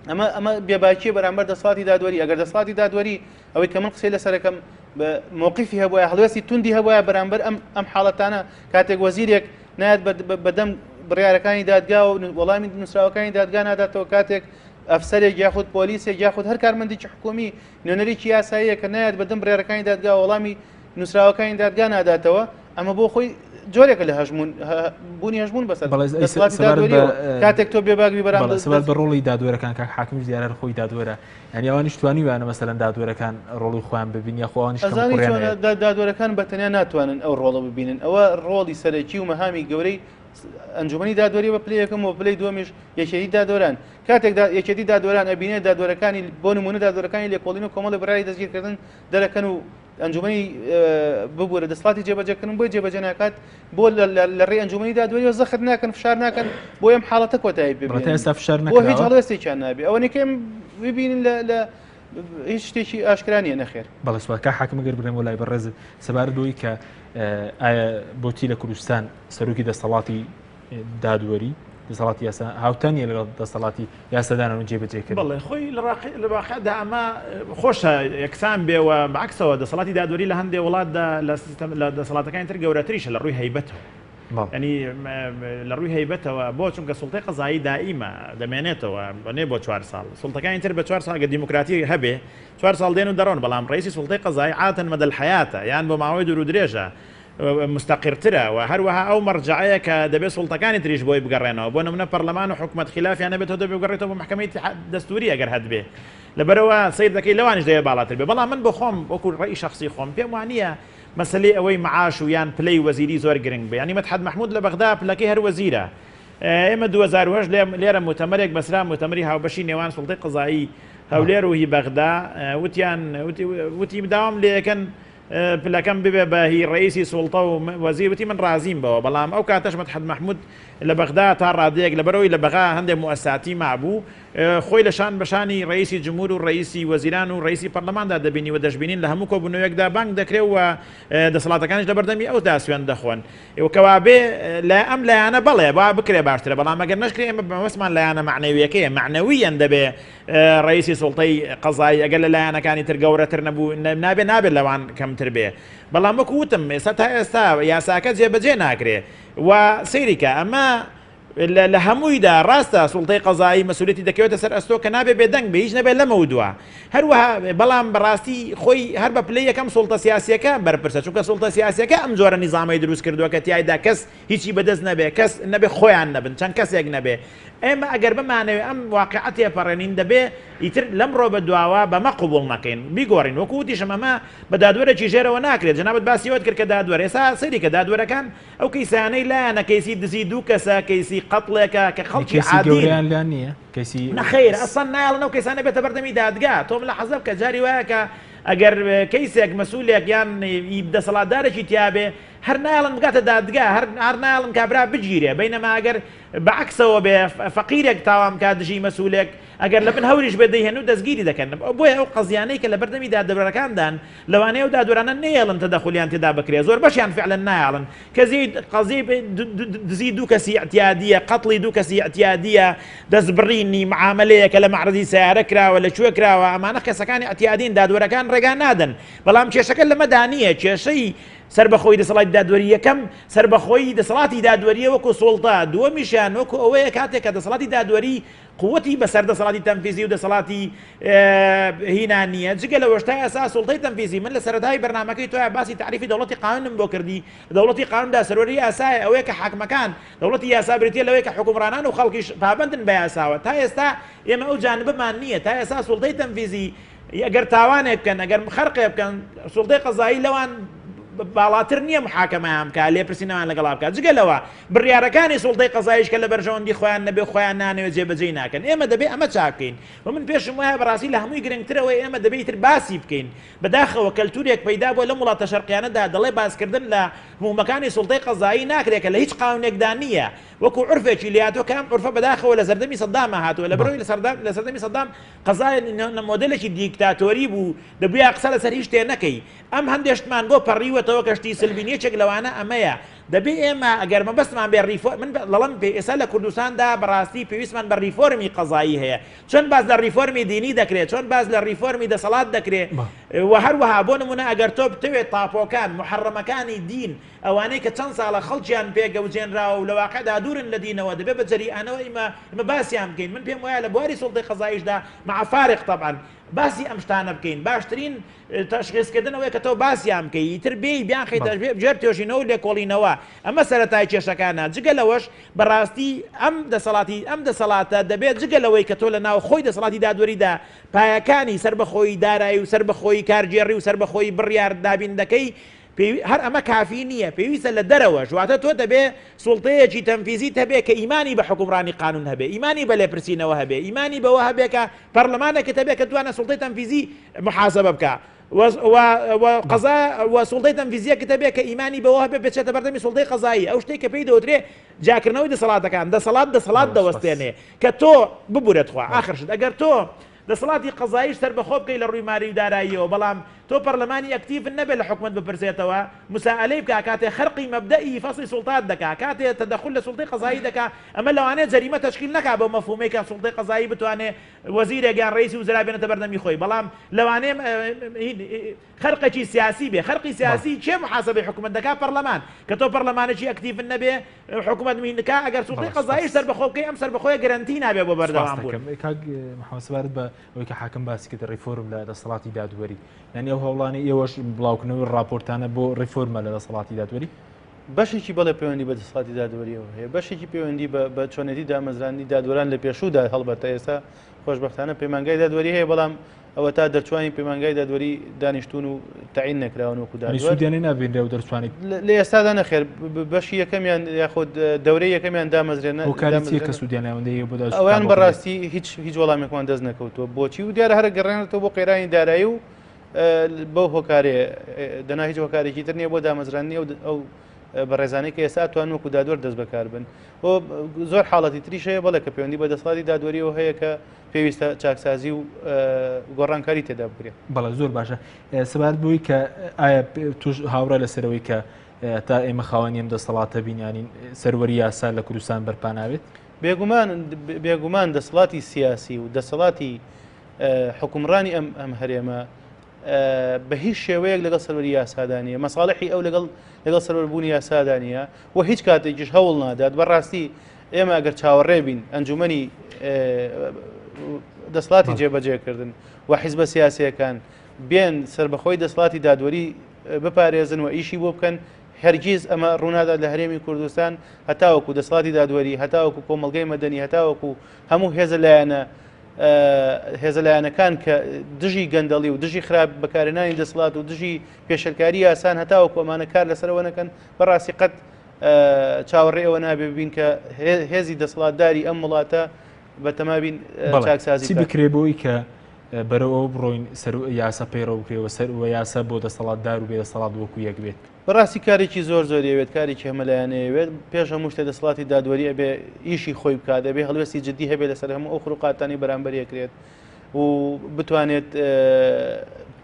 ئەمە بێباکیە بەرامبەر دەسەڵاتی دادوەری ئەگەر دەسەڵاتی دادوەری ئەوەی کە من قسەی لەسەرەکەم بە موقفی هەبووە هەڵوێستی توندی هەبووە بەرامبەر ئەم حاڵەتانە کاتێک وەزیرێک نایەت بەدەم بڕیارەکانی دادگا و وەڵامی نووسراوەکانی دادگا ناداتەوە کاتێک ئەفسەرێک یاخود پۆلیسێک یاخود هەر کارمەندێکی حکومی نوێنەرێکی یاساییە کە نایەت بەدەم بڕیارەکانی دادگا وەڵامی نووسراوەکانی دادگا ناداتەوە ئەمە بۆ خۆی جۆرێکە لە هەژمون بوونی هەژمون بەسەر کاتێک تۆ بێباگوی بەرامبەر سەبەر بە ڕۆڵی دادوەرەکان کاک حاکمیش دیارە خۆی دادوەرە ینی ئەوانیش توانیوانە مەسەلەن دادوەرەکان ڕۆڵی خۆیان ببین یا خۆوانیش دادوەرەکان بەتەنیا ناتوانن ئەو ڕۆڵە ببینن ئەوە ڕۆڵی سەرەکی و مەهامی گەورەی ئەنجومەنی دادوەری بە پلەی یەکەم و پلەی دووەمیش یەکێتی دادوەران کاتێک یەکێتی دادوەران ئەبینێت دادوەرەکانی بۆ نمونە دادوەرەکانی لێکۆڵین و کۆمەڵی بەرای دەستگیرکردن دەرەکەن و ئەنجومەنی ببوورە دەسەڵاتی جێبەجێکردن بۆی جێبەجێ ناکات بۆ لە ڕێی ئەنجومەنی دادوەری زەخت ناکەن فشار ناکەن بۆ ئەم حاڵەتە کۆتایی بێت بۆ هیچ هەڵوێستێکیان نابێ ئەوە نەکەم ببینن لە هیچ شتێکی ئاشکرانیە نەخێر بەڵێ سوکە حاکمەگەر بڕێم وڵای بەڕێز سەبارەتەوەی کە ئایا بۆچی لە کوردستان سەرۆکی دەسەڵاتی دادوەری دەسەڵاتی یاسا هاوتانیە لەگەڵ دەسەڵاتی یاسادانان و جێبەجێکردن بەڵێ خۆی لە واقعدا ئەمە خۆشە یەکسان بێەوە بەعکسەوە دەسەڵاتی دادوەری لە هەندێک وڵاتدا لە دەسەڵاتەکانی تر گەورەتریشە لە ڕووی هەیبەتەوە ینی لە ڕووی هەیبەتەوە بۆ چونکە سوڵتەی قەزایی دائیمە دەمێنێتەوە بەنێ بۆ 4 ساڵ سوڵتەکانی تر بە 4 ساڵ گە دیموکراتی هەبێ 4 ساڵ دێن و دەڕۆن بەڵام ڕئیسی سوڵتەی قەزایی عادەتەن مەدەل حەیاتە یان بۆ ماوەی دوور و درێژە مستقرترە و هەروەها ئەو مەرجعەیە کە دەبێت سوڵتەکانی تریش بۆی بگەڕێنەوە بۆ نمونە پەرلەمان و حکوومەت خلافیان نەبێتەوە دەبێت بگەڕێتەوە بە محکەمەی دەستوری ئەگەر هەت بێ لەبەرەوە سیر دەکەی لەوانش دەیە باڵاتر بێ بەڵام من بۆ خۆم وەکو ڕێی شخصی خۆم پێم وانە مەسلەی ئەوەی معاش و یان پلەی وەزیری زۆر گرنگ بێ ینی مەدحەت محمود لە بەغدا پلەکەی هەر وەزیرە ئێمە 2008 لێرە مؤتەمەرێک بەسرا مؤتەمەری هاوبەشی نێوان سوڵتەی قەزایی هەولێر و هی بەغدا وتی داوام لێەکەن پلەکەم ببێ بە هی ڕئیسی سوڵتە و وەزیر وتی من رازیم بەوە بەڵام ئەو کاتەش مەدحەت محمود لە بەغدا تا ڕادەیەک لەبەرەوەی لە بەغا هەندێک مؤسساتی مابوو خۆی لەشان بەشانی ڕئیسی جمهور و ڕئیسی وەزیران و ڕئیسی پەرلەماندا دەبینی و دەشبینین لە هەموو کۆبوونەوەیەکدا بانگ دەکرێت و دەسەڵاتەکانیش لە بەردەمی ئەودا سوێن دەخۆن کەوا بێ لە ئەم لایەنە بەڵێ با بکرێ باشترە بەڵام ئەگەر نەشکرێ ئێمە بەمەسمان لایەنە معنەویەکەیە معنەویەن دەبێ ڕئیسی سوڵتەی قەزایی ئەگەر لە لایەنەکانی تر گەورەتر نەبوو نابێت لەوان کەمتر بێ بەڵام وەکو وتم ئێستا تا ئێستا یاساکە جێبەجێ ناکرێ و سەیریکە ئەمە لە هەموویدا ڕاستە سوڵتەی قەزایی مەسوولەتی دەکەوێتە سەر ئەستۆ کە نابێ بێدەنگ بە هیچ نەبێت لەمەوە دووە هەروەها بەڵام بەڕاستی خۆی هەر بە پلەی یەکەم سوڵتە سیاسیەکە بەرپرسە چونکە سوڵتە سیاسیەکە ئەم جۆرە نیزامی دروست کردووە کە تیایدا کەس هیچی بەدەست نەبێ کەس نەبێ خۆیان نەبن چەند کەسێک نەبێ ئێمە ئەگەر بمانەوێ ئەم واقعەتێ پەڕێنین دەبێ ئیتر لەمڕۆ بە دواوە بەمە قوبوڵ نەکەین بیگۆڕین وەکو وتیشم ئەمە بە دادوەرێکی ژێرەوە ناکرێت جەنابەت باسیەوەت کرد کە دادوەر ئێستا سەیری کە دادوەرەکان ئەو کەیسانەی لایەنە کەیسی دزی دوو کەسە کەیسی قەتڵێکە کە خەڵکی عادی نییە کەسی نەخیر ئەسڵ نایڵن ئەو کەیسانە بێتە بەردەمی دادگا تۆم لە حەزب کە جاری وایە کە ئەگەر کەیسێک مەسوولێک یان دەسەڵاتدارێکی تیابێ هەر نایڵن بگاتە دادگا هەر نایڵن کابرا بگیرێ بەینەما ئەگەر بەعکسەوە بێ فەقیرێک تاوام کا دژی مەسوولێک ئەگەر لە بن هەوریش بێ دەیهێن و دەستگیری دەکەن بۆیە ئەو قەزیانەی کە لە بەردەمی دادوەرەکاندان لەوانەیە و دادوەرانە نێڵن تەدەخولیان تێدا بکرێ زۆر بەشیان فعلا نایڵن قەزی دزی دوو کەسی اعتیادیە قەتڵی دوو کەسی اعتیادیە دەستبڕینی معاملەیەکە لە معرضی سیارە کراوە لەکوێ کراوە ئەمانە کەسەکانی اعتیادین دادوەرەکان ڕێگان نادەن بەڵام کێشەکە لەمەدانیە کێشەی سربەخۆی دەسەڵاتی دادوەری یەکەم سربەخۆی دەسەڵاتی دادوەریە وەکو سوڵتە دووەمیشیان وەکو ئەوەیە کاتێک کە دەسەڵاتی دادوەری قوتی بەسەر دەسەڵاتی تەنفیزی و دەسەڵاتی هینانیە جگە لە وەشتای ئەساس سوڵتەی تەنفیزی من لە سەرەتای بەرنامەکەی تۆ باسی تعریفی دەوڵەتی قانونم بۆ کردی دەوڵەتی قانوندا سەروەری یاسایە ئەوەیە کە حاکمەکان دەوڵەتی یاسا بریتە لەوەی کە حکومڕانان و خەڵکیش پابەندن بە یاساوە تا ئێستا ئێمە ئەو جانبمان نییە تا ئێستا سوڵتەی تەنفیزی ئەگەر تاوانێک بکەن ئەگەر خەرقێ بکەن سوڵتەی قەزایی لەوان باڵاتر نییە محاکەمەیان بکە لێپرسینەوان لەگەڵا بکات جگەلەوە بڕیارەکانی سوڵتەی قەزاییش کە لە بەرژەوەندی خۆیان نەبێ خۆیان نانەوێت جێبەجێ ناکەن ئێمە دەبێت ئەمە چاکەین و من پێشم وایە بەڕاستی لە هەمووی گرنگترەوەی ئێمە دەبێتتر باسی بکەین بەداخەوە کەلتورێک پەیدا بۆ لە وڵاتە شەرقیانەدا دەڵێ باسکردن لە هەموومەکانی سوڵتەی قەزایی ناکرێت کە لە هیچ قانونێکدا نییە وەکو عرفێکی لاتۆ کام عرفە بەداخەوە لە زەردەمی سەدامە هاتووە لە بەرەوەی لە سەردەمی سەدام قەزای مۆدلێکی دیکتاتۆری بوو دەبووە قسە لەسەر هیچ شتێ نەکەی ئەم هەندێشتمان بۆ پەڕیوەتەوە کەشتی سلبینیەکێک لەوانە ئەمەیە دەبێ ئێمە ئەگەر مەبەستمان بێ من لەڵم پێ ئێستا لە کوردستاندا بەڕاستی پێویستمان بە ریفۆرمی قەزایی هەیە چۆن باز لە ریفۆرمی دینی دەکرێت چۆن باز لە ریفۆرمی دەسەڵات دەکرێت و هەروەها بۆ نمونە ئەگەر تۆ بتەوێت تاپۆکان محەڕەمەکانی دین ئەوانەی کە چەند ساڵە خەڵکیان پێگەوجێنراوە و لە واقعدا دوورن لە دینەوە دەبێت بە جەریئانەوە ئێمە باسییان بکەین من پێم وایە لە بواری سوڵتەی قەزاییشدا مع فارق طبعا باسی ئەم شتانە بکەین باشترین تەشخیصکردنەوەی کە تۆ باسییان بکەی ئیتر بێی بیان خەیتە بژێر تێژینەوە و لێکۆڵینەوە ئەمە سەرەتای کێشەکانە جگە لەوەش بەڕاستی ئەم دەسەڵاتە دەبێت جگە لەوەی کە تۆ لە ناو خۆی دەسەڵاتی دادوەریدا پایەکانی سربەخۆی دارایی و سربەخۆی کارگێڕی و سربەخۆی بڕیار دابیندەکەی هەر ئەمە کافی نییە پێویستە لە دەرەوە ژواتە تۆ دەبێ سوڵتەیەکی تەنفیزیت هەبێ کە ئیمانی بە حکومڕانی قانون هەبێ ئیمانی بە لێپرسینەوە هەبێ ئیمانی بەوە هەبێ کە پەرلەمانێکت هەبێ کە توانە سوڵتەی تەنفیزی محاسبە بکە قەزا و سوڵتەی تەنفیزیەکت هەبێ کە ئیمانی بەوە هەبێ بچێتە بەردەمی سوڵتەی قەزایی ئەو شتێک کە پێی دەوترێ جاکردنەوەی دەسەڵاتەکان دەسەڵات دەوەستێنێ کە تۆ ببورێت خوا ئاخرشت ئەگەر تۆ دەسەڵاتی قەزاییش سەربەخۆ بکەی لە ڕووی ماری و داراییەوە بەڵام تۆ پەرلەمانی ئەکتیڤ نەبێت لە حکومەت بپرسێتەوە مساءلەی بکە کاتێ خەرقی مەبدەئی فەسڵی سوڵتات دەکا کاتێ تەدەخل لە سوڵتەی قەزایی دەکا ئەمە لەوانەیە جەریمە تەشکیل نەکا بۆ مەفهومەی کە سوڵتەی قەزایی بتوانێت وەزیرێک یان ڕئیسی وزرا بێنێتە بەردەمی خۆی بەڵام لەوانەیە خەرقێکی سیاسی بێ خەرقی سیاسی چێ محاسبەی حکومەت دەکا پەرلەمان کە تۆ پەرلەمانێکی ئەکتیڤ نەبێ حکومەت مینکا ئەگەر سوڵتەی قەزایی سەربەخۆ بکەی ئەم سەربەخۆیە گەرانتی نابێ بۆ بەردەوام بوون محەمەد سەبارەت بە ئەوەی کە حاکم باسی کرد ڕیفۆرم لە دەسەڵاتی دادوەری یعنی ئەو هەوڵانی ئێوەش بڵاوکردنەوەی ڕاپۆرتانە بۆ ڕیفۆرمە لە دەسەڵاتی دادوەری بەشێکی بەڵێ پەیوەندی بە دەسەڵاتی دادوەریەوە هەیە بەشێکی پەیوەندی بە چۆنێتی دامەزرانی دادوەران لە پێشوودا هەڵبەتە ئێستا خۆشبەختانە پەیمانگای دادوەری هەیە بەڵام ئەوە تا دەرچوانی پەیمانگای دادوەری دانیشتون و تعین نەکراون وەکو دادوەر سوودیانەی نابێنرێ و دەرچوانی لە ئێستادا نەخێر بەشی یەکەمیان یاخود دەورەی یەکەمیان دامەزرێنە هۆکاری کە سوودیانەوەندەیە بۆ ئەویان بەڕاستی هیچ وەڵامێکمان دەست نەکەوتووە بۆچی و دیارە هەرە گەڕێنێتەوە بۆ قێرانی دارایی و بەو هۆکارێ دەنا هیچ هۆکارێکی تر نییە بۆ دامەزرانی ئەو بەڕێزانەی کە ئێستا توان وەکو دادوەر دەست بەکار بن زۆر حاڵەتی تریش هەیە بەڵێ کە پەیوەندی بە دەسەڵاتی دادوەریەوە هەیە کە پێویستە چاکسازی و گۆڕانکاری تێدا بکرێت بەڵێ زۆر باشە سەبارەت بووی کە ئایا توش هاوڕە لەسەرەوەی کە تا ئێمە خاوەنی ئەم دەسەڵاتە بینیانی سەروەری یاسا لە کوردستان بەرپاناوێت بێگومان دەسەڵاتی سیاسی و دەسەڵاتی حکومڕانی ئەم هەرێمە بە هیچ شێوەیەک لەگەڵ سەروەری یاسادانیە مەساڵحی ئەو لەگەڵ سەروەربوونی یاسادانیە و هیچ کاتێکیش هەوڵ نادات بەڕاستی ئێمە ئەگەر چاوەڕێ بین ئەنجومەنی دەسەڵاتی جێبەجێکردن و حیزبە سیاسیەکان بێن سربەخۆی دەسەڵاتی دادوەری بپارێزن و ئیشی بۆ بکەن هەرگیز ئەمە ڕوونادا لە هەرێمی کوردستان هەتاوەکو دەسەڵاتی دادوەری هەتاوەکو کۆمەڵگەی مەدەنی هەتاوەکو هەموو هێزە لایەنەکان کە دژی گەندەڵی و دژی خراپ بەکارهێنانی دەسەڵات و دژی پێشەلکاری یاسان هەتاوەکو ئەمانە کار لەسەرەوە نەکەن بەڕاستی قەت چاوەڕێ ئەوە نابێ ببین کە هێزی دەسەڵاتداری ئەم وڵاتە بە تەمابین چاکسازی بکرێ بۆی کە بەرەوە بڕۆین یاسا پەیڕۆ بکرێەوە سەر و یاسا بۆ دەسەڵاتدار و بێ دەسەڵات وەکو یەک بێت بەڕاستی کارێکی زۆریەوێت کارێکی هەمەلایەنەیەوێت پێش هەموو شتە دەسەڵاتی دادوەری ئەبێ ئیشی خۆی بکات دەبێ هەڵوێستی جددی هەبێت لەسەر هەموو ئەو خروقاتانی بەرامبەرێکرێت و بتوانێت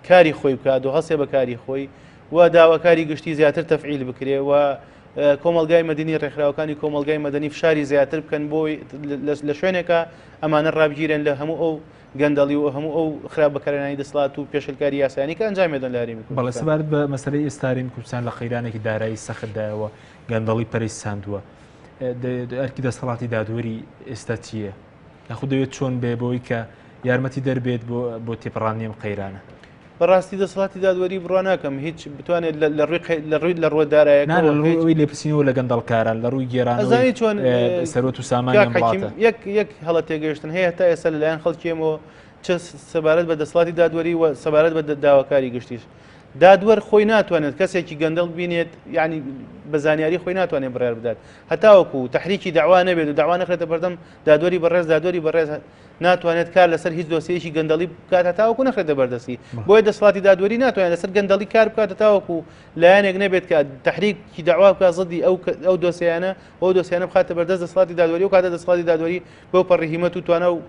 کاری خۆی بکات و هەڵسێ بە کاری خۆی و داواکاری گشتی زیاتر تەفعیل بکرێ و کۆمەلگای مەدەنی ڕێکخراوەکانی کۆمەلگای مەدەنی فشاری زیاتر بکەن بۆی لە شوێنێکە ئەمانە ڕابگیرن لە هەموو ئەو گەندەڵی و هەموو ئەو خراپ بەکارهێنانی دەسەڵات و پێشەلکاری یاسانی کە ئەنجامێدەن لە هەرێمی کوردستان. بەڵێ سەبارەت بە مەسەلەی ئێستارین کوردستان لە خەیرانێکی دارایی سەختدایەوە گەندەڵی پەرەیساندووە ئەرکی دەسەڵاتی دادوەری ئێستا چییە؟ یاخود دەوێت چۆن بێ بۆی کە یارمەتی دەربێت بۆ تێپەڕانی ئەم قەیرانە؟ بەڕاستی دەسەڵاتی دادوەری بڕوا ناکەم هیچ بتوانێت لە ڕووی لە ڕۆدارایەوەی لێپسینەوە لە گەندەڵکاران لە ڕووی گێران ئەزانی چۆن سەرۆت و سامانی یەک هەڵە تێگەشتن هەیە تا ئێستا لەلایەن خەڵکیێمەوە چ سەبارەت بە دەسەڵاتی دادوەری و سەبارەت بە داواکاری گشتیش دادوەر خۆی ناتوانێت کەسێکی گەندەڵ بینێت یعنی بە زانیاری خۆی ناتوانێت بڕیار بدات هەتاوەکو تحریکی داوا نەبێت و داوا نەخرێتە بەردەم دادوەری بەڕێز ناتوانێت کار لەسەر هیچ دۆسیەکی گەندەڵی بکات هەتاوەکو نەخرێتە بەردەستی بۆیە دەسەڵاتی دادوەری ناتوانێت لەسەر گەندەڵی کار بکات هەتاوەکو لایەنێک نەبێت کە تحریکی داوا بکات زەدی ئەو دۆسیانە بخاتە بەردەست دەسەڵاتی دادوەری و کاتە دەسەڵاتی دادوەری بەو پەڕیهیمەت و توانە و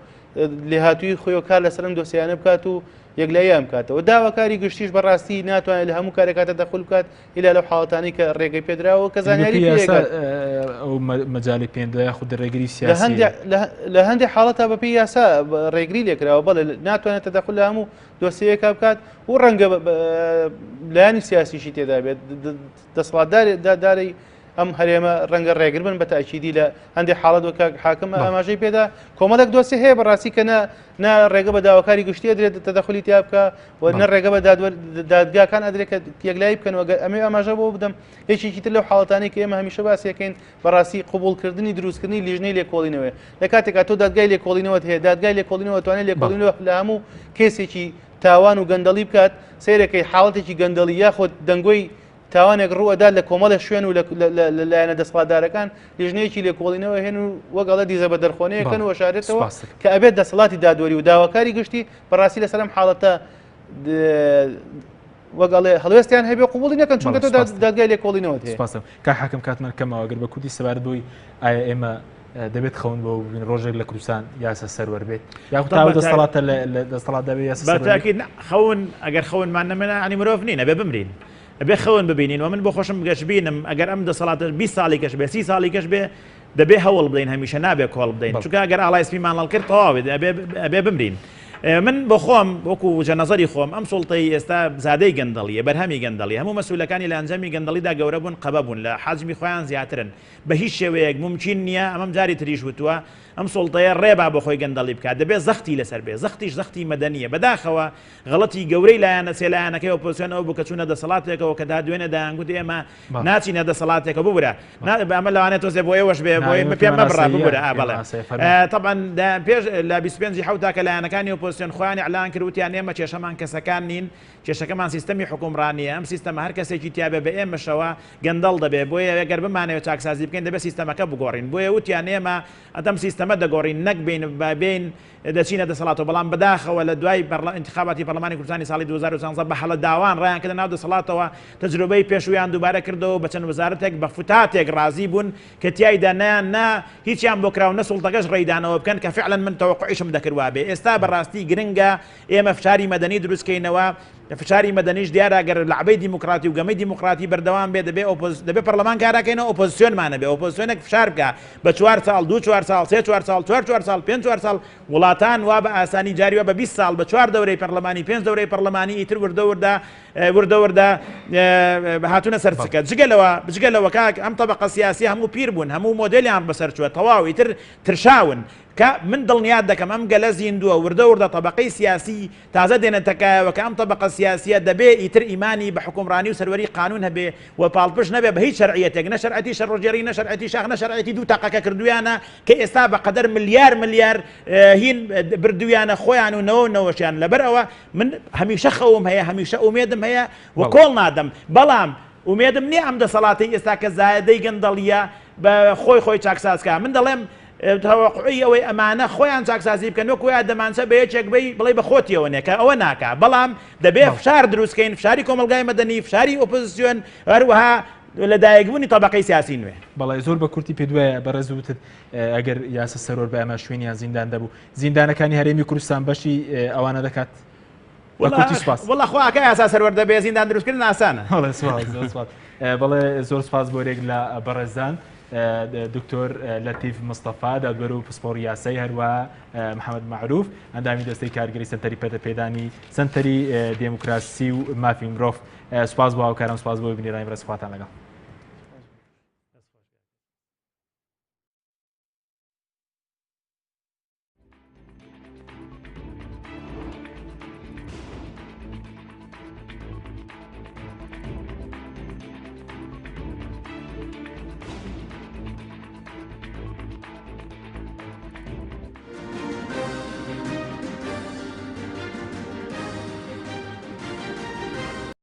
لێهاتووی خۆی کار لەسەر ئەم دۆسیانە بکات و یەکلاییان بکاتەوە داواکاری گشتیش بەڕاستی ناتوانێت لە هەموو کارێکاتە دەخل بکات ئیلا لەو حاڵەتانی کە ڕێگەی پێدراوە کە زانیاری ئەو مەجای پێدا یاخود ڕێگری سیاسی لە هەندێک حاڵەتە بەپی یاسا ڕێگری لێکراوە بەڵێ ناتوانێت دەخل لە هەموو دۆسیەکە بکات و ڕەنگە لایانی سیاسیشی تێدا بێت دەسەڵاتداری ئەم هەرێمە ڕەنگە ڕێگر بن بە تاکیدی لە هەندێک حاڵەت وەکە حاکم ئاماژەی پێدا کۆمەڵێک دۆسی هەیە بەڕاستی کە نا ڕێگە بە داواکاری گشتیە درێت تەدەخلی تیا بکە و نە ڕێگە بە دادگاکان ئەدرێت کە یەکلایی بکەن وەگە ئەمێ ئاماژە بۆ بدەم هیچێکی تر لەو حاڵەتانی کە ئێمە هەمیشە باسیەکەین بەڕاستی قبولکردنی دروستکردنی لیژنەی لێکۆڵینەوە لە کاتێکا تۆ دادگای لێکۆڵینەوەت هەیە دادگای لێکۆڵینەوە توانێت لێکۆڵینەوە لە هەموو کێسێکی تاوان و گەندەڵی بکات سیرەکەی حاڵەتێکی گەندەڵی یاخۆ دەنگۆی تاوانێک ڕووەدا لە کۆمەڵە شوێن و لایەنە دەسەڵاتدارەکان لیژنەیەکی لێکۆڵینەوە هێن و وەگەڵە دیزە بە دەرخۆنەیەکەن و شارێتەوە کە ئەبێت دەسەڵاتی دادوەری و داواکاری گشتی بەڕاستی لەسەرم حاڵەتە وەگەڵێ هەڵوێستیان هەبێ قوبوڵی نەکەن چونکە تۆ دادگای لێکۆڵینەوە هەیە کا حاکم کاتمان کەمەوە ئەگەر بە کوردی سەبارەت بووی ئایا ئێمە دەبێت خەون بۆ ببین ڕۆژێک لە کوردستان یاسا سەروەر بێت یاخود دەسەڵاتە لە دەسەڵات دەبێت یاسا بەتاکید خەون ئەگەر خەونمان نەمێنە ئەنی مرۆڤ نین ئەبێ بمرین ئەبێ خەون ببینین و من بۆ خۆشم گەشت بینم ئەگەر ئەم دەسەڵاتە 20 ساڵی کەش بێ 30 ساڵی کەش بێ دەبێ هەوڵ بدەین هەمیشە نابێ کۆڵ بدەین چونکە ئەگەر ئاڵای سپیمان هەڵکرد تەواوێت ئەبێ بمرین من بۆ خۆم وەکو جەنەزەری خۆم ئەم سوڵتەی ئێستا زادەی گەندەڵیە بەرهەمی گەندەڵی هەموو مەسئولەکانی لە ئەنجامی گەندەڵیدا گەورە بوون قەبە بوون لە حەجمی خۆیان زیاترن بە هیچ شێوەیەک ممکن نییە ئەمەم جاری تریش وتووە ئەم سوڵتەیە ڕێبا بۆ خۆی گەندەڵی بکات دەبێت زەختی لەسەر بێ زەختیش زەختی مەدەنیە بەداخەوە غەڵەتی گەورەی لایەنە سێلایەنەکەی ئۆپۆزیسیۆن ئەو بوو کە چوونە دەسەڵاتێکەوە کە تا دوێنێ دایانگوت ئێمە ناچینە دەسەڵاتێکە ببورە ئەمە لەوانێت تۆزێ بۆ ئێوەش بێ بۆ پێم مەبڕا ببورە بەڵێ طبعا پێش لە 25 حوتا کە لایەنەکانی ئۆپۆزیسیۆن خۆیان ئەعلان کردوتیان ئێمە کێشەمان کەسەکان نین کێشەکەمان سیستەمی حکومڕانیە ئەم سیستەمە هەر کەسێکی تیابێ بە ئێمەشەوە گەندەڵ دەبێ بۆیە ئەگەر بمانەوە چاکسازی بکەین دەبێت سیستەمەکە بگۆڕین بۆیە وتیان ئێمە ئەدەم سیستەمە دەگۆڕین نەک بین دەچینە دەسەڵاتەوە بەڵام بەداخەوە لە دوای انتخاباتی پەرلەمانی کوردستانی ساڵی 2016 بە هەڵە داوان ڕایان کردە ناو دەسەڵاتەوە تەجروبەی پێشویان دووبارە کردەوە بە چەند وەزارەتێک بە فتاتێک ڕازی بوون کە تیایدا نە هیچیان بۆ کراو نە سوڵتەکەش ڕێیدانەوە بکەن کە فعلا من تەوەقعیشم دەکردوا بێ ئێستا بەڕاستی گرنگە ئێمە فشاری مەدەنی دروستکەینەوە فشاری مەدەنیش دیارە گەر لەعبەی دیموکراتی و گەمەی دیموکراتی بەردەوام بێ دەبێ پەرلەمان کاراکەینەوە ئۆپۆزیسیۆنمانە بێ ئۆپۆزیسیۆنێک فشار بکە بە 4 ساڵ 2 4 ساڵ 3 4 ساڵ 4 ساڵ 5 ساڵ وڵاتان وا بە ئاسانی جاریوە بە 20 ساڵ بە 4 دەورەی پەرلەمانی 5 دەورەی پەرلەمانی ئیتر وردە هاتوونە سەرچکە جگەلەوە کاک ئەم تەبەقە سیاسی هەموو پیر بوون هەموو مۆدێلیان بەسەر چووە تەواو ئیتر ترشاون کە من دڵنیات دەکەم ئەم گەلە زیندووە وردە تەبەقەی سیاسی تازە دێنێتەکایەوە کە ئەم تەبەقە سیاسیە دەبێ ئیتر ئیمانی بە حکومڕانی و سەروەری قانون هەبێ و پاڵپش نەبێ بە هیچ شەرعیەتێک نە شەرعەتی شەڕۆژێری نە شەرعەتی شاخ نە شەرعەتی دوو تاقەکە کردویانە کە ئێستا بەقەدەر ملیار هین بردویانە خۆیان و نەوەشیان لەبەرەوە من هەمیشە خەوم هەیە هەمیشە ئومێدم هەیە و کۆڵ نادەم بەڵام ئومێدم نییە ئەم دەسەڵاتی ئێستا کە زایەدەی گەندەڵیە بە خۆی چاکسازکە من دەڵێم تەوەقعی ئەوەی ئەمانە خۆیان چاکسازی بکەن وەکو یا دەمانچە بە یەکێک بڵێ بە خۆتیەوە نێکە ئەوە ناکە بەڵام دەبێ فشار دروستکەین فشاری کۆمەلگای مەدەنی فشاری ئۆپۆزیسیۆن هەروەها لەدایکبوونی تەبەقەی سیاسی نوێ بەڵێ زۆر بە کورتی پێ دوایە بەڕێزوتت ئەگەر یاسە سەرۆر بە ئەمە شوێنیان زیندان دەبوو زیندانەکانی هەرێمی کوردستان بەشی ئەوانە دەکات وڵا خواکە یاسا سەرۆر دەبێ زیندان دروستکردن ئاسانە بەڵێ زۆر سپاس بۆرێک لە بەڕێزدان دکتۆر لەتیف مستەفا دادوەر و پسپۆڕی یاسای هەروە محەممەد معروف ئەندامی دەستەی کارگەری سنتەری پێدەپێدانی سنتەری دموکراسی و مافی مرۆڤ سپاس بۆ هاوکارم سپاس بۆ بینێرانی ڕێسپاتان لەگەڵ